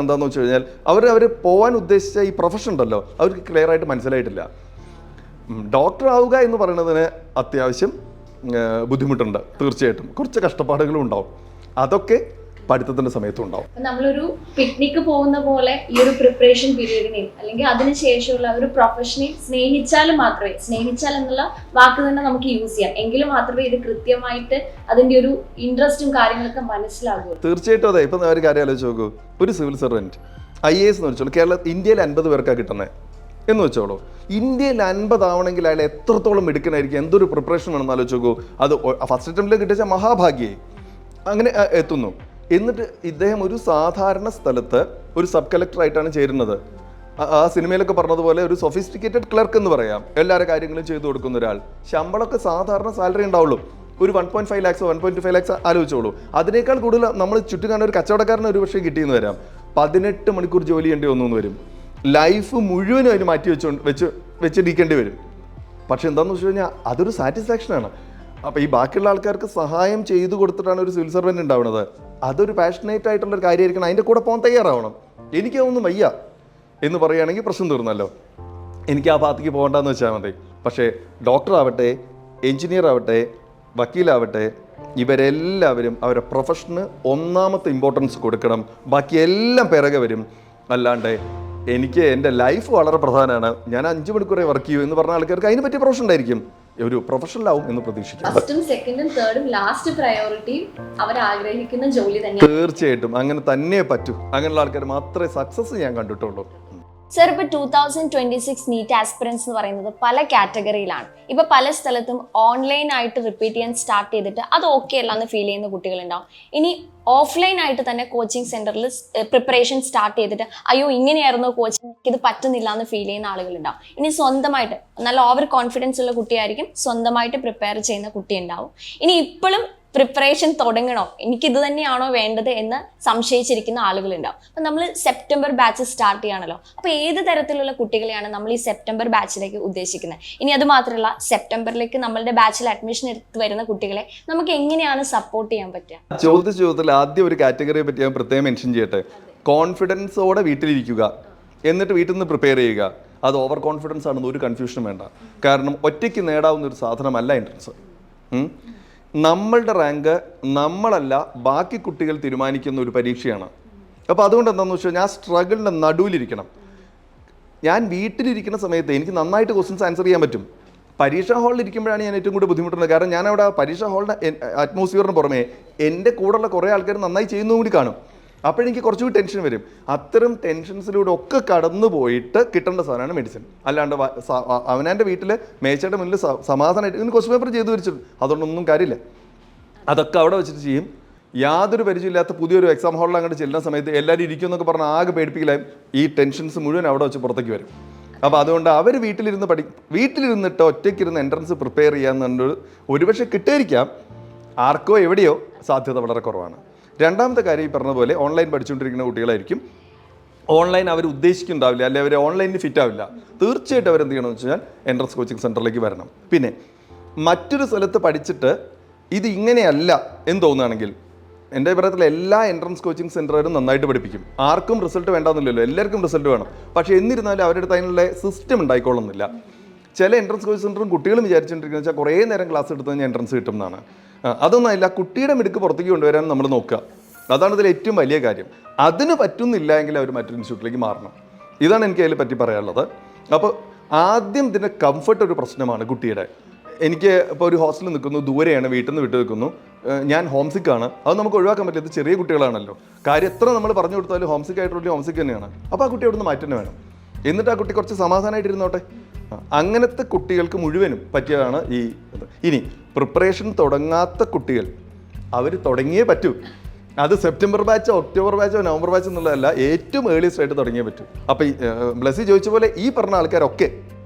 എന്താണെന്ന് വെച്ച് കഴിഞ്ഞാൽ അവർ പോകാൻ ഉദ്ദേശിച്ച ഈ പ്രൊഫഷൻ ഉണ്ടല്ലോ അവർക്ക് ക്ലിയർ ആയിട്ട് മനസ്സിലായിട്ടില്ല. ഡോക്ടർ ആവുക എന്ന് പറയുന്നതിന് അത്യാവശ്യം ബുദ്ധിമുട്ടുണ്ട്, തീർച്ചയായിട്ടും കുറച്ച് കഷ്ടപ്പാടുകളും ഉണ്ടാവും. അതൊക്കെ പഠിത്തത്തിൻ്റെ സമയത്തും ഉണ്ടാവും. നമ്മളൊരു പിക്നിക്ക് പോകുന്ന പോലെ ഈ ഒരു പ്രിപ്പറേഷൻ പീരീഡിനെയും അല്ലെങ്കിൽ അതിനുശേഷമുള്ള ഒരു പ്രൊഫഷനെ സ്നേഹിച്ചാൽ എന്നുള്ള വാക്ക് തന്നെ നമുക്ക് യൂസ് ചെയ്യാം, എങ്കിലും മാത്രമേ ഇത് കൃത്യമായിട്ട് അതിന്റെ ഒരു ഇൻട്രസ്റ്റും കാര്യങ്ങളൊക്കെ മനസ്സിലാകൂ. തീർച്ചയായിട്ടും അതെ. ഇപ്പം ഒരു കാര്യം ആലോചിച്ച് നോക്കൂ, ഒരു സിവിൽ സർവൻറ്റ് IAS എന്ന് വെച്ചോളൂ, ഇന്ത്യയിൽ 50 പേർക്കാണ് കിട്ടുന്നത് എന്ന് വെച്ചോളൂ. ഇന്ത്യയിൽ 50 ആവണമെങ്കിൽ അയാൾ എത്രത്തോളം എടുക്കണമായിരിക്കും, എന്തൊരു പ്രിപ്പറേഷൻ വേണമെന്ന് ആലോചിച്ച് നോക്കൂ. അത് ഫസ്റ്റ് അറ്റംപ്റ്റിൽ കിട്ടിയ മഹാഭാഗ്യേ അങ്ങനെ എത്തുന്നു. എന്നിട്ട് ഇദ്ദേഹം ഒരു സാധാരണ സ്ഥലത്ത് ഒരു സബ് കളക്ടറായിട്ടാണ് ചേരുന്നത്. ആ സിനിമയിലൊക്കെ പറഞ്ഞതുപോലെ ഒരു സൊഫിസ്റ്റിക്കേറ്റഡ് ക്ലർക്ക് എന്ന് പറയാം, എല്ലാവരുടെ കാര്യങ്ങളും ചെയ്തു കൊടുക്കുന്ന ഒരാൾ. ശമ്പളമൊക്കെ സാധാരണ സാലറി ഉണ്ടാവുള്ളൂ, ഒരു 1.5 lakhs 1.25 lakhs ആലോചിച്ചോളൂ. അതിനേക്കാൾ കൂടുതൽ നമ്മൾ ചുറ്റും കാണുന്ന ഒരു കച്ചവടക്കാരന് ഒരു പക്ഷേ കിട്ടിയെന്ന് വരാം. 18 മണിക്കൂർ ജോലി ചെയ്യേണ്ടി വന്നു വരും. ലൈഫ് മുഴുവനും അതിന് മാറ്റി വെച്ചിരിക്കേണ്ടി വരും. പക്ഷെ എന്താണെന്ന് വെച്ച് കഴിഞ്ഞാൽ അതൊരു സാറ്റിസ്ഫാക്ഷനാണ്. അപ്പോൾ ഈ ബാക്കിയുള്ള ആൾക്കാർക്ക് സഹായം ചെയ്തു കൊടുത്തിട്ടാണ് ഒരു സിവിൽ സർവൻറ്റ് ഉണ്ടാവുന്നത്. അതൊരു പാഷനേറ്റ് ആയിട്ടുള്ളൊരു കാര്യമായിരിക്കണം, അതിൻ്റെ കൂടെ പോകാൻ തയ്യാറാവണം. എനിക്കതൊന്നും വയ്യ എന്ന് പറയുകയാണെങ്കിൽ പ്രശ്നം തീർന്നല്ലോ, എനിക്ക് ആ ഭാഗത്തേക്ക് പോകണ്ടെന്ന് വെച്ചാൽ മതി. പക്ഷേ ഡോക്ടർ ആവട്ടെ, എൻജിനീയർ ആവട്ടെ, വക്കീലാവട്ടെ, ഇവരെല്ലാവരും അവരുടെ പ്രൊഫഷന് ഒന്നാമത്തെ ഇമ്പോർട്ടൻസ് കൊടുക്കണം, ബാക്കിയെല്ലാം പിറകെ വരും. അല്ലാണ്ട് എനിക്ക് എൻ്റെ ലൈഫ് വളരെ പ്രധാനമാണ്, ഞാൻ 5 മണിക്കൂറേ വർക്ക് ചെയ്യൂ എന്ന് പറഞ്ഞ ആൾക്കാർക്ക് അതിന് പറ്റിയ പ്രൊഫഷൻ ഉണ്ടായിരിക്കും, ഒരു പ്രൊഫഷണലാവും എന്ന് പ്രതീക്ഷിക്കുന്നു. ഫസ്റ്റും സെക്കൻഡും തേർഡും ലാസ്റ്റ് പ്രയോറിറ്റി അവർ ആഗ്രഹിക്കുന്ന ജോലി തന്നെ. തീർച്ചയായിട്ടും അങ്ങനെ തന്നെ പറ്റൂ. അങ്ങനെയുള്ള ആൾക്കാർ മാത്രമേ സക്സസ് ഞാൻ കണ്ടിട്ടുള്ളൂ. സർ, ഇപ്പോൾ 2026 നീറ്റ് ആസ്പിറൻസ് എന്ന് പറയുന്നത് പല കാറ്റഗറിയിലാണ്. ഇപ്പൊ പല സ്ഥലത്തും ഓൺലൈനായിട്ട് റിപ്പീറ്റ് ചെയ്യാൻ സ്റ്റാർട്ട് ചെയ്തിട്ട് അത് ഓക്കെ അല്ല എന്ന് ഫീൽ ചെയ്യുന്ന കുട്ടികളുണ്ടാവും. ഇനി ഓഫ്ലൈൻ ആയിട്ട് തന്നെ കോച്ചിങ് സെന്ററിൽ പ്രിപ്പറേഷൻ സ്റ്റാർട്ട് ചെയ്തിട്ട് അയ്യോ ഇങ്ങനെയായിരുന്നു കോച്ചിങ്, ഇത് പറ്റുന്നില്ല എന്ന് ഫീൽ ചെയ്യുന്ന ആളുകളുണ്ടാവും. ഇനി സ്വന്തമായിട്ട് നല്ല ഓവർ കോൺഫിഡൻസ് ഉള്ള കുട്ടിയായിരിക്കും, സ്വന്തമായിട്ട് പ്രിപ്പയർ ചെയ്യുന്ന കുട്ടി ഉണ്ടാവും. ഇനി ഇപ്പോഴും പ്രിപ്പറേഷൻ തുടങ്ങണോ, എനിക്കിത് തന്നെയാണോ വേണ്ടത് എന്ന് സംശയിച്ചിരിക്കുന്ന ആളുകളുണ്ടാവും. അപ്പം നമ്മൾ സെപ്റ്റംബർ ബാച്ച് സ്റ്റാർട്ട് ചെയ്യാണല്ലോ. അപ്പോൾ ഏത് തരത്തിലുള്ള കുട്ടികളെയാണ് നമ്മൾ ഈ സെപ്റ്റംബർ ബാച്ചിലേക്ക് ഉദ്ദേശിക്കുന്നത്? ഇനി അത് മാത്രമല്ല, സെപ്റ്റംബറിലേക്ക് നമ്മളുടെ ബാച്ചിൽ അഡ്മിഷൻ എടുത്ത് വരുന്ന കുട്ടികളെ നമുക്ക് എങ്ങനെയാണ് സപ്പോർട്ട് ചെയ്യാൻ പറ്റുക? ചോദ്യത്തിൽ ആദ്യം ഒരു കാറ്റഗറിയെ പറ്റി ഞാൻ പ്രത്യേകം മെൻഷൻ ചെയ്യട്ടെ. കോൺഫിഡൻസോടെ വീട്ടിലിരിക്കുക, എന്നിട്ട് വീട്ടിൽ നിന്ന് പ്രിപ്പയർ ചെയ്യുക. അത് ഓവർ കോൺഫിഡൻസ് ആണെന്ന് ഒരു കൺഫ്യൂഷനും വേണ്ട. കാരണം ഒറ്റയ്ക്ക് നേടാവുന്ന ഒരു സാധനമല്ല എൻട്രൻസ്. നമ്മളുടെ റാങ്ക് നമ്മളല്ല ബാക്കി കുട്ടികൾ തീരുമാനിക്കുന്ന ഒരു പരീക്ഷയാണ്. അപ്പോൾ അതുകൊണ്ട് എന്താണെന്ന് വെച്ചാൽ ഞാൻ സ്ട്രഗിളിൻ്റെ നടുവിലിരിക്കണം. ഞാൻ വീട്ടിലിരിക്കുന്ന സമയത്ത് എനിക്ക് നന്നായിട്ട് ക്വസ്റ്റ്യൻസ് ആൻസർ ചെയ്യാൻ പറ്റും. പരീക്ഷാ ഹാളിൽ ഇരിക്കുമ്പോഴാണ് ഞാൻ ഏറ്റവും കൂടുതൽ ബുദ്ധിമുട്ടുന്നത്. കാരണം ഞാൻ അവിടെ പരീക്ഷാ ഹാളിൻ്റെ അറ്റ്മോസ്ഫിയറിന് പുറമേ എൻ്റെ കൂടെയുള്ള കുറേ ആൾക്കാർ നന്നായി ചെയ്യുന്നതും കൂടി കാണും. അപ്പോഴെനിക്ക് കുറച്ചുകൂടി ടെൻഷൻ വരും. അത്തരം ടെൻഷൻസിലൂടെ ഒക്കെ കടന്നു പോയിട്ട് കിട്ടേണ്ട സാധനമാണ് മെഡിസിൻ. അല്ലാണ്ട് അവനാൻ്റെ വീട്ടിൽ മേച്ചയുടെ മുന്നിൽ സമാധാനമായിട്ട് ഇങ്ങനെ ക്വസ്റ്റ്യൻ പേപ്പർ ചെയ്തു വരിച്ചിട്ടുണ്ട്, അതുകൊണ്ടൊന്നും കാര്യമില്ല. അതൊക്കെ അവിടെ വെച്ചിട്ട് ചെയ്യും. യാതൊരു പരിചയമില്ലാത്ത പുതിയൊരു എക്സാം ഹാളിൽ അങ്ങോട്ട് ചെല്ലുന്ന സമയത്ത് എല്ലാവരും ഇരിക്കും എന്നൊക്കെ പറഞ്ഞാൽ ആകെ പേടിപ്പിക്കലായും ഈ ടെൻഷൻസ് മുഴുവൻ അവിടെ വെച്ച് പുറത്തേക്ക് വരും. അപ്പോൾ അതുകൊണ്ട് അവർ വീട്ടിലിരുന്നിട്ട് ഒറ്റയ്ക്കിരുന്ന് എൻട്രൻസ് പ്രിപ്പയർ ചെയ്യാന്നുണ്ട് ഒരുപക്ഷെ കിട്ടിയിരിക്കാം. ആർക്കോ എവിടെയോ സാധ്യത വളരെ കുറവാണ്. രണ്ടാമത്തെ കാര്യം ഈ പറഞ്ഞ പോലെ ഓൺലൈൻ പഠിച്ചുകൊണ്ടിരിക്കുന്ന കുട്ടികളായിരിക്കും. ഓൺലൈൻ അവർ ഉദ്ദേശിക്കുന്നുണ്ടാവില്ല, അല്ലെങ്കിൽ അവർ ഓൺലൈനിൽ ഫിറ്റ് ആവില്ല. തീർച്ചയായിട്ടും അവരെന്ത് ചെയ്യണമെന്ന് വെച്ച് കഴിഞ്ഞാൽ എൻട്രൻസ് കോച്ചിങ് സെൻറ്ററിലേക്ക് വരണം. പിന്നെ മറ്റൊരു സ്ഥലത്ത് പഠിച്ചിട്ട് ഇത് ഇങ്ങനെയല്ല എന്ന് തോന്നുകയാണെങ്കിൽ എൻ്റെ അഭിപ്രായത്തിൽ എല്ലാ എൻട്രൻസ് കോച്ചിങ് സെൻറ്ററും നന്നായിട്ട് പഠിപ്പിക്കും. ആർക്കും റിസൾട്ട് വേണ്ടാന്നില്ലല്ലോ, എല്ലാവർക്കും റിസൾട്ട് വേണം. പക്ഷേ എന്നിരുന്നാലും അവരുടെ അടുത്ത് അതിനുള്ള സിസ്റ്റം ഉണ്ടായിക്കൊള്ളുന്നില്ല. ചില എൻട്രൻസ് കോച്ചിങ് സെൻറ്ററും കുട്ടികളും വിചാരിച്ചുകൊണ്ടിരിക്കുന്നത് വെച്ചാൽ കുറേ നേരം ക്ലാസ് എടുത്ത് കഴിഞ്ഞാൽ എൻട്രൻസ് കിട്ടും എന്നാണ്. അതൊന്നും അല്ല, കുട്ടിയുടെ മിടുക്ക് പുറത്തേക്ക് കൊണ്ടുവരാൻ നമ്മൾ നോക്കുക. അതാണ് ഇതിൽ ഏറ്റവും വലിയ കാര്യം. അതിന് പറ്റുന്നില്ല എങ്കിൽ അവർ മറ്റൊരു ഇൻസ്റ്റിറ്റ്യൂട്ടിലേക്ക് മാറണം. ഇതാണ് എനിക്ക് അതിനെ പറ്റി പറയാനുള്ളത്. അപ്പോൾ ആദ്യം ഇതിൻ്റെ കംഫർട്ട് ഒരു പ്രശ്നമാണ് കുട്ടിയുടെ. എനിക്ക് ഇപ്പോൾ ഒരു ഹോസ്റ്റലിൽ നിൽക്കുന്നു, ദൂരെയാണ്, വീട്ടിൽ നിന്ന് വിട്ടു നിൽക്കുന്നു, ഞാൻ ഹോംസിക്കാണ്. അത് നമുക്ക് ഒഴിവാക്കാൻ പറ്റില്ല, ഇത് ചെറിയ കുട്ടികളാണല്ലോ. കാര്യം എത്ര നമ്മൾ പറഞ്ഞു കൊടുത്താലും ഹോംസിക്ക് ആയിട്ടുള്ള ഹോംസിക്ക് തന്നെയാണ്. അപ്പോൾ ആ കുട്ടി അവിടെ നിന്ന് മാറ്റം വേണം. എന്നിട്ട് ആ കുട്ടി കുറച്ച് സമാധാനമായിട്ടിരുന്നോട്ടെ. അങ്ങനത്തെ കുട്ടികൾക്ക് മുഴുവനും പറ്റിയതാണ് ഈ ഇത്. ഇനി പ്രിപ്പറേഷൻ തുടങ്ങാത്ത കുട്ടികൾ, അവർ തുടങ്ങിയേ പറ്റൂ. അത് സെപ്റ്റംബർ ബാച്ചോ ഒക്ടോബർ ബാച്ചോ നവംബർ ബാച്ചോ എന്നുള്ളതല്ല, ഏറ്റവും ഏർലിയസ്റ്റ് ആയിട്ട് തുടങ്ങിയേ പറ്റൂ. അപ്പോൾ ഈ ബ്ലസ്സി ചോദിച്ച പോലെ ഈ പറഞ്ഞ ആൾക്കാരൊക്കെ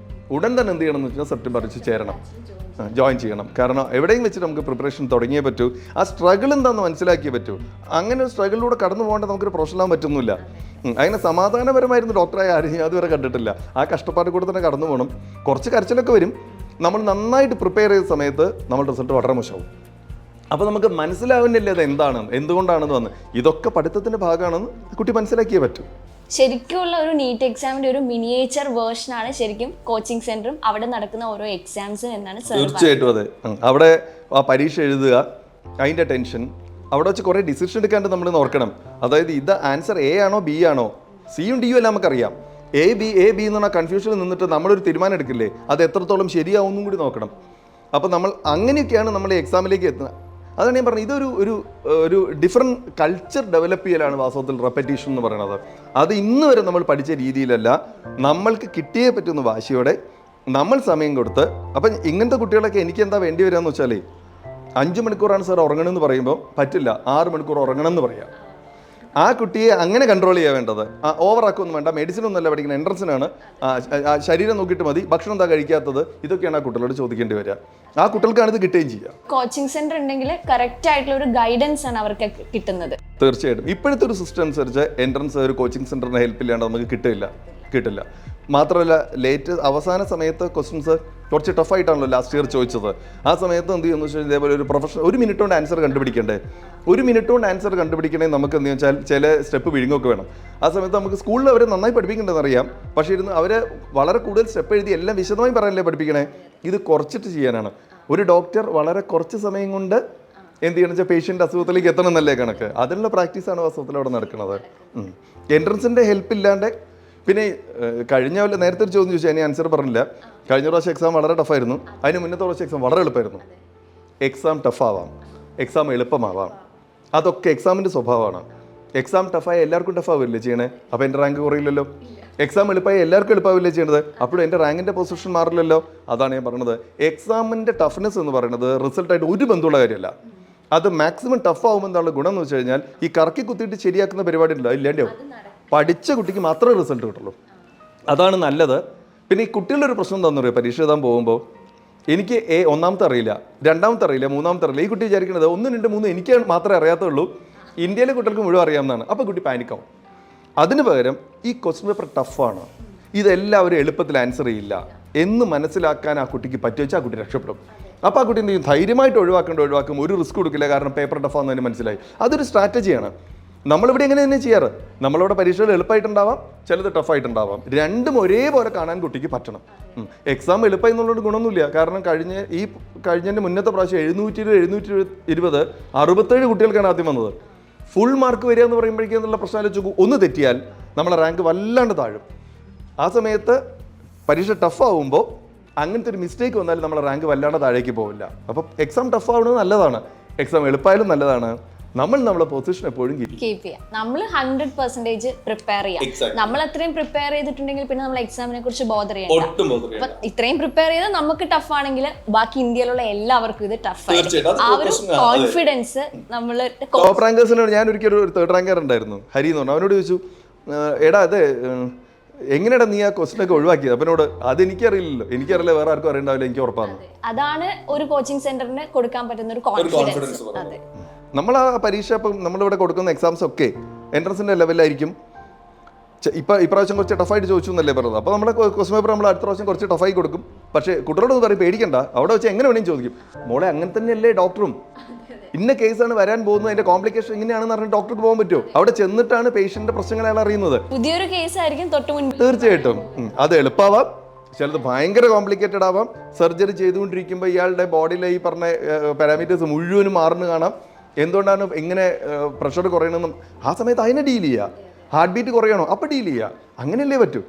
ഉടൻ തന്നെ എന്ത് ചെയ്യണം എന്ന് വെച്ചാൽ സെപ്റ്റംബർ വെച്ച് ചേരണം, ജോയിൻ ചെയ്യണം. കാരണം എവിടെയും വെച്ച് നമുക്ക് പ്രിപ്പറേഷൻ തുടങ്ങിയേ പറ്റൂ. ആ സ്ട്രഗിൾ എന്താണെന്ന് മനസ്സിലാക്കിയേ പറ്റൂ. അങ്ങനെ ഒരു സ്ട്രഗിളിലൂടെ കടന്നു പോകേണ്ട നമുക്കൊരു പ്രൊഫഷണലാകാൻ പറ്റുന്നില്ല. അങ്ങനെ സമാധാനപരമായിരുന്നു ഡോക്ടറായ ആരും അതുവരെ കണ്ടിട്ടില്ല. ആ കഷ്ടപ്പാട് കൂടെ തന്നെ കടന്നു പോകണം. കുറച്ച് കരച്ചിലൊക്കെ വരും. നമ്മൾ നന്നായിട്ട് പ്രിപ്പയർ ചെയ്ത സമയത്ത് നമ്മുടെ റിസൾട്ട് വളരെ മോശമാവും. അപ്പോൾ നമുക്ക് മനസ്സിലാവുന്നില്ല ഇത് എന്താണെന്ന്, എന്തുകൊണ്ടാണെന്ന് വന്ന്. ഇതൊക്കെ പഠിത്തത്തിൻ്റെ ഭാഗമാണെന്ന് കുട്ടി മനസ്സിലാക്കിയേ പറ്റൂ. ശരിക്കുള്ള ഒരു നീറ്റ് എക്സാമിന്റെ ഒരു മിനിയേച്ചർ വേർഷനാണ് ശരിക്കും കോച്ചിങ് സെന്ററും അവിടെ നടക്കുന്ന ഓരോ എക്സാംസും എന്നാണ്. തീർച്ചയായിട്ടും അതെ. അവിടെ ആ പരീക്ഷ എഴുതുക, അതിൻ്റെ ടെൻഷൻ, അവിടെ വെച്ച് കുറേ ഡിസിഷൻ എടുക്കാണ്ട് നമ്മൾ ഓർക്കണം. അതായത് ഇത് ആൻസർ എ ആണോ ബി ആണോ, സിയും ഡിയും എല്ലാം നമുക്കറിയാം. എ ബി എന്ന് പറഞ്ഞാൽ കൺഫ്യൂഷനിൽ നിന്നിട്ട് നമ്മളൊരു തീരുമാനം എടുക്കില്ലേ, അത് എത്രത്തോളം ശരിയാവുന്നും കൂടി നോക്കണം. അപ്പോൾ നമ്മൾ അങ്ങനെയൊക്കെയാണ് നമ്മൾ എക്സാമിലേക്ക് എത്തുന്നത്. അതാണ് ഞാൻ പറഞ്ഞത്, ഇതൊരു ഒരു ഒരു ഡിഫറെൻറ്റ് കൾച്ചർ ഡെവലപ്പ് ചെയ്യലാണ് വാസ്തവത്തിൽ റെപ്പറ്റീഷൻ എന്ന് പറയുന്നത്. അത് ഇന്ന് വരെ നമ്മൾ പഠിച്ച രീതിയിലല്ല, നമ്മൾക്ക് കിട്ടിയേ പറ്റുന്ന വാശിയോടെ നമ്മൾ സമയം കൊടുത്ത്. അപ്പം ഇങ്ങനത്തെ കുട്ടികളൊക്കെ എനിക്ക് എന്താ വേണ്ടി വരിക എന്ന് വെച്ചാൽ, 5 മണിക്കൂറാണ് സാർ ഉറങ്ങണമെന്ന് പറയുമ്പോൾ പറ്റില്ല, 6 മണിക്കൂർ ഉറങ്ങണം എന്ന് പറയാം. ആ കുട്ടിയെ അങ്ങനെ കൺട്രോൾ ചെയ്യാൻ വേണ്ടത്. ഓവറാക്കൊന്നും വേണ്ട, മെഡിസിൻ ഒന്നുമല്ല പഠിക്കുന്നത്, എൻട്രൻസിനാണ്. ശരീരം നോക്കിയിട്ട് മതി, ഭക്ഷണം എന്താ കഴിക്കാത്തത്, ഇതൊക്കെയാണ് ആ കുട്ടികളോട് ചോദിക്കേണ്ടി വരിക. ആ കുട്ടികൾക്കാണ് ഇത് കിട്ടുകയും ചെയ്യുക. കോച്ചിങ് സെന്റർ ഉണ്ടെങ്കിൽ കറക്റ്റ് ആയിട്ടുള്ള ഒരു ഗൈഡൻസ് ആണ് അവർക്ക് കിട്ടുന്നത്. തീർച്ചയായിട്ടും ഇപ്പോഴത്തെ ഒരു സിസ്റ്റം അനുസരിച്ച് എൻട്രൻസ് ഒരു കോച്ചിങ് സെന്ററിന്റെ ഹെൽപ്പ് ഇല്ലാണ്ട് നമുക്ക് കിട്ടില്ല. മാത്രമല്ല അവസാന സമയത്ത് ക്വസ്റ്റ്യൻസ് കുറച്ച് ടഫായിട്ടാണല്ലോ ലാസ്റ്റ് ഇയർ ചോദിച്ചത്. ആ സമയത്ത് എന്ത് ചെയ്യുന്നു വെച്ചാൽ, ഇതേപോലെ ഒരു പ്രൊഫഷണൽ 1 മിനിറ്റ് കൊണ്ട് ആൻസർ കണ്ടുപിടിക്കണ്ടേ. 1 മിനിറ്റ് കൊണ്ട് ആൻസർ കണ്ടുപിടിക്കണേ നമുക്ക് എന്ത് വെച്ചാൽ ചില സ്റ്റെപ്പ് വിഴുങ്ങൊക്കെ വേണം. ആ സമയത്ത് നമുക്ക് സ്കൂളിൽ അവർ നന്നായി പഠിപ്പിക്കേണ്ടതെന്ന് അറിയാം, പക്ഷേ ഇരുന്ന് അവർ വളരെ കൂടുതൽ സ്റ്റെപ്പ് എഴുതി എല്ലാം വിശദമായി പറയാനല്ലേ പഠിപ്പിക്കണേ. ഇത് കുറച്ചിട്ട് ചെയ്യാനാണ്. ഒരു ഡോക്ടർ വളരെ കുറച്ച് സമയം കൊണ്ട് എന്ത് ചെയ്യണം വെച്ചാൽ പേഷ്യൻ്റ് അസുഖത്തിലേക്ക് എത്തണം എന്നല്ലേ കണക്ക്. അതിനുള്ള പ്രാക്ടീസാണ് വാസ്തവത്തിൽ അവിടെ നടക്കുന്നത്. എൻട്രൻസിൻ്റെ ഹെൽപ്പ് ഇല്ലാണ്ട് പിന്നെ കഴിഞ്ഞ നേരത്തെ ഒരു ചോദ്യം ചോദിച്ചാൽ അതിന് ആൻസർ പറഞ്ഞില്ല. കഴിഞ്ഞ പ്രാവശ്യം എക്സാം വളരെ ടഫായിരുന്നു, അതിന് മുന്നത്തെ പ്രാവശ്യം എക്സാം വളരെ എളുപ്പമായിരുന്നു. എക്സാം ടഫാവാം, എക്സാം എളുപ്പമാവാം, അതൊക്കെ എക്സാമിൻ്റെ സ്വഭാവമാണ്. എക്സാം ടഫായ എല്ലാവർക്കും ടഫാവില്ലേ ചെയ്യണേ, അപ്പോൾ എൻ്റെ റാങ്ക് കുറയില്ലല്ലോ. എക്സാം എളുപ്പമായി എല്ലാവർക്കും എളുപ്പമാവില്ലേ ചെയ്യണത്, അപ്പോഴും എൻ്റെ റാങ്കിൻ്റെ പൊസിഷൻ മാറില്ലല്ലോ. അതാണ് ഞാൻ പറഞ്ഞത്, എക്സാമിൻ്റെ ടഫ്നെസ് എന്ന് പറയുന്നത് റിസൾട്ടായിട്ട് ഒരു ബന്ധമുള്ള കാര്യമല്ല. അത് മാക്സിമം ടഫ് ആകുമ്പോൾ എന്നുള്ള ഗുണം എന്ന് വെച്ച് കഴിഞ്ഞാൽ, ഈ കറക്കി കുത്തിയിട്ട് ശരിയാക്കുന്ന പരിപാടി ഉണ്ടല്ലോ, ഇല്ലാണ്ടാവും. പഠിച്ച കുട്ടിക്ക് മാത്രമേ റിസൾട്ട് കിട്ടുള്ളൂ, അതാണ് നല്ലത്. പിന്നെ ഈ കുട്ടികളുടെ ഒരു പ്രശ്നം എന്താണെന്ന് പറയുക, പരീക്ഷ എഴുതാൻ പോകുമ്പോൾ എനിക്ക് ഒന്നാമത്തെ അറിയില്ല, രണ്ടാമത്തെ അറിയില്ല, മൂന്നാമത്തെ അറിയില്ല. ഈ കുട്ടി വിചാരിക്കുന്നത് 1, 2, 3 എനിക്ക് മാത്രമേ അറിയാത്തുള്ളൂ, ഇന്ത്യയിലെ കുട്ടികൾക്ക് മുഴുവൻ അറിയാവുന്നതാണ്. അപ്പോൾ കുട്ടി പാനിക്കാവും. അതിന് പകരം ഈ ക്വസ്റ്റ്യൻ പേപ്പർ ടഫാണ്, ഇതെല്ലാവരും എളുപ്പത്തിൽ ആൻസർ ചെയ്യില്ല എന്ന് മനസ്സിലാക്കാൻ ആ കുട്ടിക്ക് പറ്റി വെച്ചാൽ ആ കുട്ടി രക്ഷപ്പെടും. അപ്പോൾ ആ കുട്ടി എന്ത് ചെയ്യും, ധൈര്യമായിട്ട് ഒഴിവാക്കും, ഒരു റിസ്ക് കൊടുക്കില്ല, കാരണം പേപ്പർ ടഫാന്ന് തന്നെ മനസ്സിലായി. അതൊരു സ്ട്രാറ്റജിയാണ്. നമ്മളിവിടെ എങ്ങനെ തന്നെ ചെയ്യാറ്, നമ്മളിവിടെ പരീക്ഷകൾ എളുപ്പമായിട്ടുണ്ടാവാം, ചിലത് ടഫായിട്ടുണ്ടാവാം, രണ്ടും ഒരേപോലെ കാണാൻ കുട്ടിക്ക് പറ്റണം. എക്സാം എളുപ്പമായി എന്നുള്ളത് ഗുണമൊന്നുമില്ല, കാരണം കഴിഞ്ഞതിൻ്റെ മുന്നത്തെ പ്രാവശ്യം 720 67 കുട്ടികൾക്കാണ് ആദ്യം വന്നത്. ഫുൾ മാർക്ക് വരിക എന്ന് പറയുമ്പോഴേക്കും എന്നുള്ള പ്രശ്നം ആലോചിച്ച് ഒന്ന് തെറ്റിയാൽ നമ്മളെ റാങ്ക് വല്ലാണ്ട് താഴും. ആ സമയത്ത് പരീക്ഷ ടഫാവുമ്പോൾ അങ്ങനത്തെ ഒരു മിസ്റ്റേക്ക് വന്നാൽ നമ്മളെ റാങ്ക് വല്ലാണ്ട് താഴേക്ക് പോവില്ല. അപ്പോൾ എക്സാം ടഫാവുന്നത് നല്ലതാണ്, എക്സാം എളുപ്പമായാലും നല്ലതാണ്. നമ്മളെ പൊസിഷൻ എപ്പോഴും കീപ്പ് ചെയ്യാം. നമ്മൾ 100% പ്രിപ്പയർ ചെയ്യാം. നമ്മൾ അത്രയും പ്രിപ്പയർ ചെയ്തിട്ടുണ്ടെങ്കിൽ പിന്നെ നമ്മൾ എക്സാമിനെ കുറിച്ച് ബോധർ ചെയ്യണ്ട. അപ്പൊ ഇത്രയും പ്രിപ്പയർ ചെയ്ത് നമുക്ക് ടഫ് ആണെങ്കിൽ ബാക്കി ഇന്ത്യയിലുള്ള എല്ലാവർക്കും ഇത് ടഫ് ആയിരിക്കും. ആ ഒരു കോൺഫിഡൻസ് നമ്മൾ ടോപ്പ് റാങ്കേഴ്സിനോട് ഞാൻ ഒരിക്കലും ഒരു 3rd റാങ്കർ ഉണ്ടായിരുന്നു, ഹരി എന്ന് പറഞ്ഞു. അവനോട് ചോദിച്ചു, എടാ അത് എങ്ങനെയാ നീ ആ ക്വസ്റ്റൻ ഒക്കെ ഒഴിവാക്കിയത്? അപ്പനോട് എനിക്കറിയില്ല, വേറെ ആർക്കും അറിയണ്ടാവില്ല, എനിക്ക് ഉറപ്പാണ്. അതാണ് ഒരു കോച്ചിങ് സെന്ററിന് കൊടുക്കാൻ പറ്റുന്ന ഒരു കോൺഫിഡൻസ്. അതെ, നമ്മൾ ആ പരീക്ഷ ഇപ്പം നമ്മളിവിടെ കൊടുക്കുന്ന എക്സാംസ് ഒക്കെ എൻട്രൻസിൻ്റെ ലെവലിലായിരിക്കും. ഇപ്രാവശ്യം കുറച്ച് ടഫായിട്ട് ചോദിച്ചു എന്നല്ലേ പറഞ്ഞത്. അപ്പോൾ നമ്മുടെ ക്വസ്റ്റ്യൻ പേപ്പർ നമ്മൾ അടുത്ത പ്രാവശ്യം കുറച്ച് ടഫായി കൊടുക്കും. പക്ഷേ കുട്ടികളോട് പറയും പേടിക്കണ്ട, അവിടെ വെച്ച് എങ്ങനെ വേണമെങ്കിൽ ചോദിക്കും. മോളെ അങ്ങനെ തന്നെയല്ലേ ഡോക്ടറും, ഇന്ന കേസാണ് വരാൻ പോകുന്നത്, അതിന്റെ കോംപ്ലിക്കേഷൻ എങ്ങനെയാണെന്ന് പറഞ്ഞിട്ട് ഡോക്ടർക്ക് പോകാൻ പറ്റുമോ? അവിടെ ചെന്നിട്ടാണ് പേഷ്യന്റിന്റെ പ്രശ്നങ്ങൾ അയാൾ അറിയുന്നത്. പുതിയൊരു കേസ് ആയിരിക്കും തൊട്ട് മുൻപ്. തീർച്ചയായിട്ടും അത് എളുപ്പമാവാം, ചിലത് ഭയങ്കര കോംപ്ലിക്കേറ്റഡ് ആവാം. സർജറി ചെയ്തുകൊണ്ടിരിക്കുമ്പോൾ ഇയാളുടെ ബോഡിയിലെ ഈ പറഞ്ഞ പാരാമീറ്റേഴ്സ് മുഴുവനും മാറുന്നു കാണാം. എന്തുകൊണ്ടാണ് ഇങ്ങനെ പ്രഷർ കുറയണമെന്നും ആ സമയത്ത് അതിനെ ഡീൽ ചെയ്യുക. ഹാർട്ട് ബീറ്റ് കുറയണോ, അപ്പോൾ ഡീൽ ചെയ്യുക. അങ്ങനെയല്ലേ പറ്റൂ.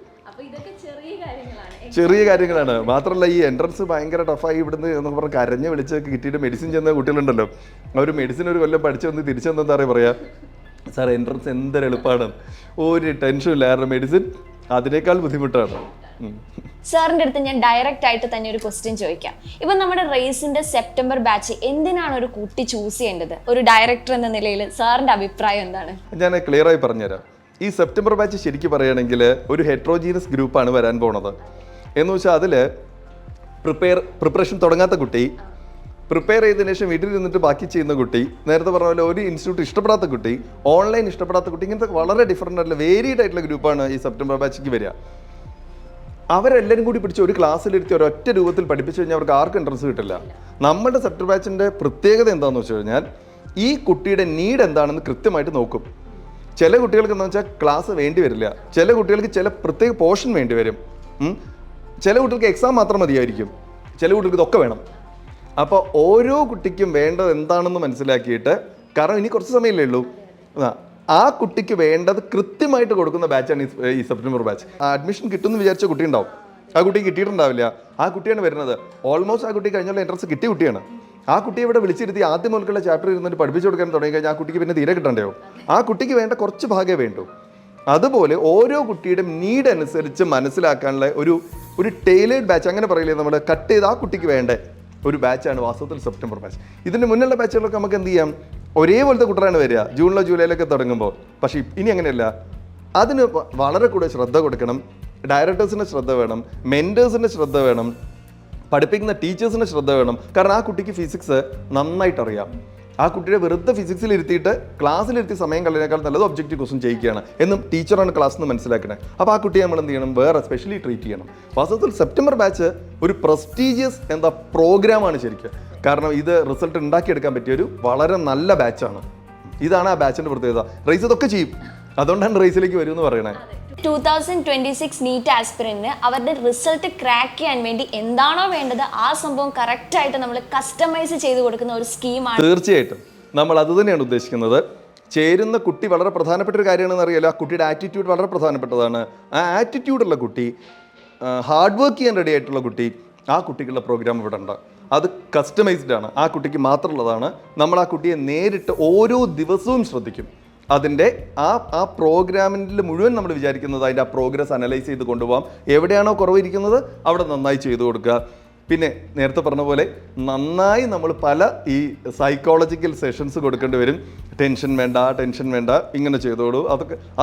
ചെറിയ കാര്യങ്ങളാണ്. മാത്രമല്ല ഈ എൻട്രൻസ് ഭയങ്കര ടഫായി ഇവിടുന്ന് എന്നൊക്കെ പറഞ്ഞ് കരഞ്ഞ് വിളിച്ചൊക്കെ കിട്ടിയിട്ട് മെഡിസിൻ ചെന്ന കുട്ടികളുണ്ടല്ലോ, അവർ മെഡിസിൻ ഒരു കൊല്ലം പഠിച്ചു വന്ന് തിരിച്ചു വന്നെന്താ പറയാ, സാർ എൻട്രൻസ് എന്തൊരു എളുപ്പമാണ്, ഒരു ടെൻഷൻ ഇല്ല, കാരണം മെഡിസിൻ അതിനേക്കാൾ ബുദ്ധിമുട്ടാണ്. സാറിന്റെ അടുത്ത് ഞാൻ ഡയറക്റ്റ് ആയിട്ട് തന്നെ ഒരു ക്വസ്റ്റ്യൻ ചോദിക്കാം. ഇപ്പൊ നമ്മുടെ റേസിന്റെ സെപ്റ്റംബർ ബാച്ച് എന്തിനാണ് ഒരു കുട്ടി ചൂസ് ചെയ്യേണ്ടത്? ഒരു ഡയറക്ടർ എന്ന നിലയിൽ സാറിന്റെ അഭിപ്രായം എന്താണ്? ഞാൻ ക്ലിയർ ആയി പറഞ്ഞുതരാം. ഈ സെപ്റ്റംബർ ബാച്ച് ശരിക്കും പറയുകയാണെങ്കിൽ ഒരു ഹെട്രോജീനസ് ഗ്രൂപ്പാണ് വരാൻ പോണത്. എന്ന് വെച്ചാൽ അതിൽ പ്രിപ്പറേഷൻ തുടങ്ങാത്ത കുട്ടി, പ്രിപ്പയർ ചെയ്തതിനു ശേഷം വീട്ടിൽ നിന്നിട്ട് ബാക്കി ചെയ്യുന്ന കുട്ടി, നേരത്തെ പറഞ്ഞ പോലെ ഒരു ഇൻസ്റ്റിറ്റ്യൂട്ട് ഇഷ്ടപ്പെടാത്ത കുട്ടി, ഓൺലൈൻ ഇഷ്ടപ്പെടാത്ത കുട്ടി, ഇങ്ങനത്തെ വളരെ ഡിഫറെൻ്റ് ആയിട്ടുള്ള വേരിയഡ് ആയിട്ടുള്ള ഗ്രൂപ്പാണ് ഈ സെപ്റ്റംബർ ബാച്ചിക്ക് വരിക. അവരെല്ലാവരും കൂടി പിടിച്ച് ഒരു ക്ലാസ്സിലിരുത്തി ഒരൊറ്റ രൂപത്തിൽ പഠിപ്പിച്ചു കഴിഞ്ഞാൽ അവർക്ക് ആർക്കും ഇൻട്രസ്റ്റ് കിട്ടില്ല. നമ്മുടെ സെപ്റ്റംബർ ബാച്ചിൻ്റെ പ്രത്യേകത എന്താണെന്ന് വെച്ച് കഴിഞ്ഞാൽ ഈ കുട്ടിയുടെ നീഡ് എന്താണെന്ന് കൃത്യമായിട്ട് നോക്കും. ചില കുട്ടികൾക്ക് എന്താ വെച്ചാൽ ക്ലാസ് വേണ്ടി വരില്ല, ചില കുട്ടികൾക്ക് ചില പ്രത്യേക പോർഷൻ വേണ്ടി വരും, ചില കുട്ടികൾക്ക് എക്സാം മാത്രം മതിയായിരിക്കും, ചില കുട്ടികൾക്ക് ഇതൊക്കെ വേണം. അപ്പോൾ ഓരോ കുട്ടിക്കും വേണ്ടത് എന്താണെന്ന് മനസ്സിലാക്കിയിട്ട് കാരണം ഇനി കുറച്ച് സമയമല്ലേ ഉള്ളൂ. ആ കുട്ടിക്ക് വേണ്ടത് കൃത്യമായിട്ട് കൊടുക്കുന്ന ബാച്ചാണ് ഈ സെപ്റ്റംബർ ബാച്ച്. അഡ്മിഷൻ കിട്ടുമെന്ന് വിചാരിച്ച കുട്ടി ഉണ്ടാവും, ആ കുട്ടി കിട്ടിയിട്ടുണ്ടാവില്ല. ആ കുട്ടിയാണ് വരുന്നത്. ഓൾമോസ്റ്റ് ആ കുട്ടി കഴിഞ്ഞുള്ള എൻട്രൻസ് കിട്ടിയ കുട്ടിയാണ്. ആ കുട്ടിയെ ഇവിടെ വിളിച്ചിരുത്തി ആദ്യം മുതലുള്ള ചാപ്റ്റർ ഇരുന്നിട്ട് പഠിപ്പിച്ചു കൊടുക്കാൻ തുടങ്ങി കഴിഞ്ഞാൽ ആ കുട്ടിക്ക് പിന്നെ തീരെ കിട്ടണ്ടയോ? ആ കുട്ടിക്ക് വേണ്ട കുറച്ച് ഭാഗമേ വേണ്ടൂ. അതുപോലെ ഓരോ കുട്ടിയുടെയും നീഡ് അനുസരിച്ച് മനസ്സിലാക്കാനുള്ള ഒരു ടൈലേർഡ് ബാച്ച്, അങ്ങനെ പറയില്ലേ, നമ്മൾ കട്ട് ചെയ്ത് ആ കുട്ടിക്ക് വേണ്ട ഒരു ബാച്ചാണ് വാസ്തവത്തിൽ സെപ്റ്റംബർ ബാച്ച്. ഇതിൻ്റെ മുന്നുള്ള ബാച്ചുകളൊക്കെ നമുക്ക് എന്ത് ചെയ്യാം, ഒരേപോലത്തെ കുട്ടികളാണ് വരിക ജൂണിലോ ജൂലൈയിലൊക്കെ തുടങ്ങുമ്പോൾ. പക്ഷേ ഇനി അങ്ങനെയല്ല, അതിന് വളരെ കൂടെ ശ്രദ്ധ കൊടുക്കണം. ഡയറക്ടേഴ്സിൻ്റെ ശ്രദ്ധ വേണം, മെൻറ്റേഴ്സിൻ്റെ ശ്രദ്ധ വേണം, പഠിപ്പിക്കുന്ന ടീച്ചേഴ്സിൻ്റെ ശ്രദ്ധ വേണം. കാരണം ആ കുട്ടിക്ക് ഫിസിക്സ് നന്നായിട്ട് അറിയാം. ആ കുട്ടിയെ വെറുതെ ഫിസിക്സിൽ ഇരുത്തിയിട്ട് ക്ലാസ്സിലിരുത്തി സമയം കളയുന്നതിനേക്കാൾ നല്ലത് ഒബ്ജക്റ്റീവ് ക്വസ്റ്റ്യൻ ചെയ്യിക്കുകയാണ് എന്നും ടീച്ചറാണ് ക്ലാസ് എന്ന് മനസ്സിലാക്കണേ. അപ്പോൾ ആ കുട്ടിയെ നമ്മൾ എന്ത് ചെയ്യണം, വേറെ സ്പെഷ്യലി ട്രീറ്റ് ചെയ്യണം. വാസ്തവത്തിൽ സെപ്റ്റംബർ ബാച്ച് ഒരു പ്രസ്റ്റീജിയസ് പ്രോഗ്രാമാണ് ശരിക്കും. കാരണം ഇത് റിസൾട്ട് ഉണ്ടാക്കിയെടുക്കാൻ പറ്റിയ ഒരു വളരെ നല്ല ബാച്ചാണ്. ഇതാണ് ആ ബാച്ചിൻ്റെ പ്രത്യേകത. റേസ് ഇതൊക്കെ ചെയ്യും, അതുകൊണ്ടാണ് റേസിലേക്ക് വരുമെന്ന് പറയണേ. 2026 നീറ്റ് ആസ്പിറന്റിന് അവരുടെ റിസൾട്ട് ക്രാക്ക് ചെയ്യാൻ വേണ്ടി എന്താണോ വേണ്ടത് ആ സംഭവം കറക്റ്റായിട്ട് നമ്മൾ കസ്റ്റമൈസ് ചെയ്ത് കൊടുക്കുന്ന ഒരു സ്കീമാണ്. തീർച്ചയായിട്ടും നമ്മൾ അത് തന്നെയാണ് ഉദ്ദേശിക്കുന്നത്. ചേരുന്ന കുട്ടി വളരെ പ്രധാനപ്പെട്ട ഒരു കാര്യമാണെന്ന് അറിയാലോ. ആ കുട്ടിയുടെ ആറ്റിറ്റ്യൂഡ് വളരെ പ്രധാനപ്പെട്ടതാണ്. ആ ആറ്റിറ്റ്യൂഡുള്ള കുട്ടി, ഹാർഡ് വർക്ക് ചെയ്യാൻ റെഡി ആയിട്ടുള്ള കുട്ടി, ആ കുട്ടികളുടെ പ്രോഗ്രാം ഇവിടെ ഉണ്ട്. അത് കസ്റ്റമൈസ്ഡ് ആണ്, ആ കുട്ടിക്ക് മാത്രമുള്ളതാണ്. നമ്മൾ ആ കുട്ടിയെ നേരിട്ട് ഓരോ ദിവസവും ശ്രദ്ധിക്കും. അതിൻ്റെ ആ പ്രോഗ്രാമിൽ മുഴുവൻ നമ്മൾ വിചാരിക്കുന്നത് അതിൻ്റെ ആ പ്രോഗ്രസ് അനലൈസ് ചെയ്ത് കൊണ്ടുപോകാം. എവിടെയാണോ കുറവിരിക്കുന്നത് അവിടെ നന്നായി ചെയ്തു കൊടുക്കുക. പിന്നെ നേരത്തെ പറഞ്ഞ പോലെ നന്നായി നമ്മൾ പല ഈ സൈക്കോളജിക്കൽ സെഷൻസ് കൊടുക്കേണ്ടി വരും. ടെൻഷൻ വേണ്ട, ഇങ്ങനെ ചെയ്തോളൂ.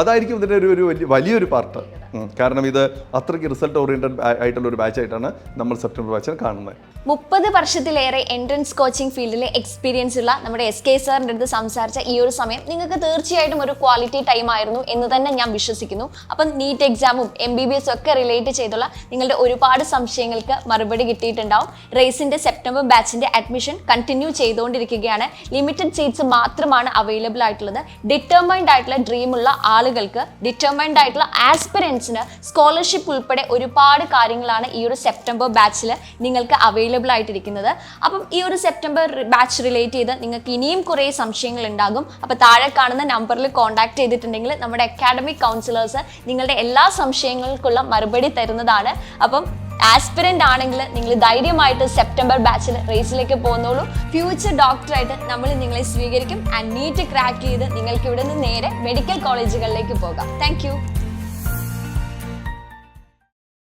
അതായിരിക്കും ഇതിൻ്റെ ഒരു വലിയൊരു പാർട്ട്. കാരണം ഇത് അത്രയ്ക്ക് റിസൾട്ട് ഓറിയൻറ്റഡ് ആയിട്ടുള്ള ഒരു ബാച്ചായിട്ടാണ് നമ്മൾ സെപ്റ്റംബർ ബാച്ചിനെ കാണുന്നത്. 30 വർഷത്തിലേറെ എൻട്രൻസ് കോച്ചിങ് ഫീൽഡിൽ എക്സ്പീരിയൻസ് ഉള്ള നമ്മുടെ SK സാറിൻ്റെ അടുത്ത് സംസാരിച്ച ഈ ഒരു സമയം നിങ്ങൾക്ക് തീർച്ചയായിട്ടും ഒരു ക്വാളിറ്റി ടൈം ആയിരുന്നു എന്ന് തന്നെ ഞാൻ വിശ്വസിക്കുന്നു. അപ്പം നീറ്റ് എക്സാമും MBBS ഒക്കെ റിലേറ്റ് ചെയ്തുള്ള നിങ്ങളുടെ ഒരുപാട് സംശയങ്ങൾക്ക് മറുപടി കിട്ടിയിട്ടുണ്ടാവും. റേസിൻ്റെ സെപ്റ്റംബർ ബാച്ചിൻ്റെ അഡ്മിഷൻ കണ്ടിന്യൂ ചെയ്തുകൊണ്ടിരിക്കുകയാണ്. ലിമിറ്റഡ് സീറ്റ്സ് മാത്രമാണ് അവൈലബിൾ ആയിട്ടുള്ളത്. ഡിറ്റർമൈൻഡ് ആയിട്ടുള്ള ഡ്രീമുള്ള ആളുകൾക്ക്, ഡിറ്റർമൈൻഡ് ആയിട്ടുള്ള ആസ്പിറൻസിന് സ്കോളർഷിപ്പ് ഉൾപ്പെടെ ഒരുപാട് കാര്യങ്ങളാണ് ഈ ഒരു സെപ്റ്റംബർ ബാച്ചിൽ നിങ്ങൾക്ക് അവൈലബിൾ ആയിട്ടിരിക്കുന്നത്. അപ്പം ഈ ഒരു സെപ്റ്റംബർ ബാച്ച് റിലേറ്റ് ചെയ്ത് നിങ്ങൾക്ക് ഇനിയും കുറേ സംശയങ്ങൾ ഉണ്ടാകും. അപ്പോൾ താഴെ കാണുന്ന നമ്പറിൽ കോൺടാക്ട് ചെയ്തിട്ടുണ്ടെങ്കിൽ നമ്മുടെ അക്കാഡമിക് കൗൺസിലേഴ്സ് നിങ്ങളുടെ എല്ലാ സംശയങ്ങൾക്കുള്ള മറുപടി തരുന്നതാണ്. അപ്പം ആസ്പിറന്റ് ആണെങ്കിൽ നിങ്ങൾ ധൈര്യമായിട്ട് സെപ്റ്റംബർ ബാച്ചിൽ റേസിലേക്ക് പോകുന്നോളൂ. ഫ്യൂച്ചർ ഡോക്ടറായിട്ട് നമ്മൾ നിങ്ങളെ സ്വീകരിക്കും. ആൻഡ് നീറ്റ് ക്രാക്ക് ചെയ്ത് നിങ്ങൾക്ക് ഇവിടെ നിന്ന് നേരെ മെഡിക്കൽ കോളേജുകളിലേക്ക് പോകാം. താങ്ക്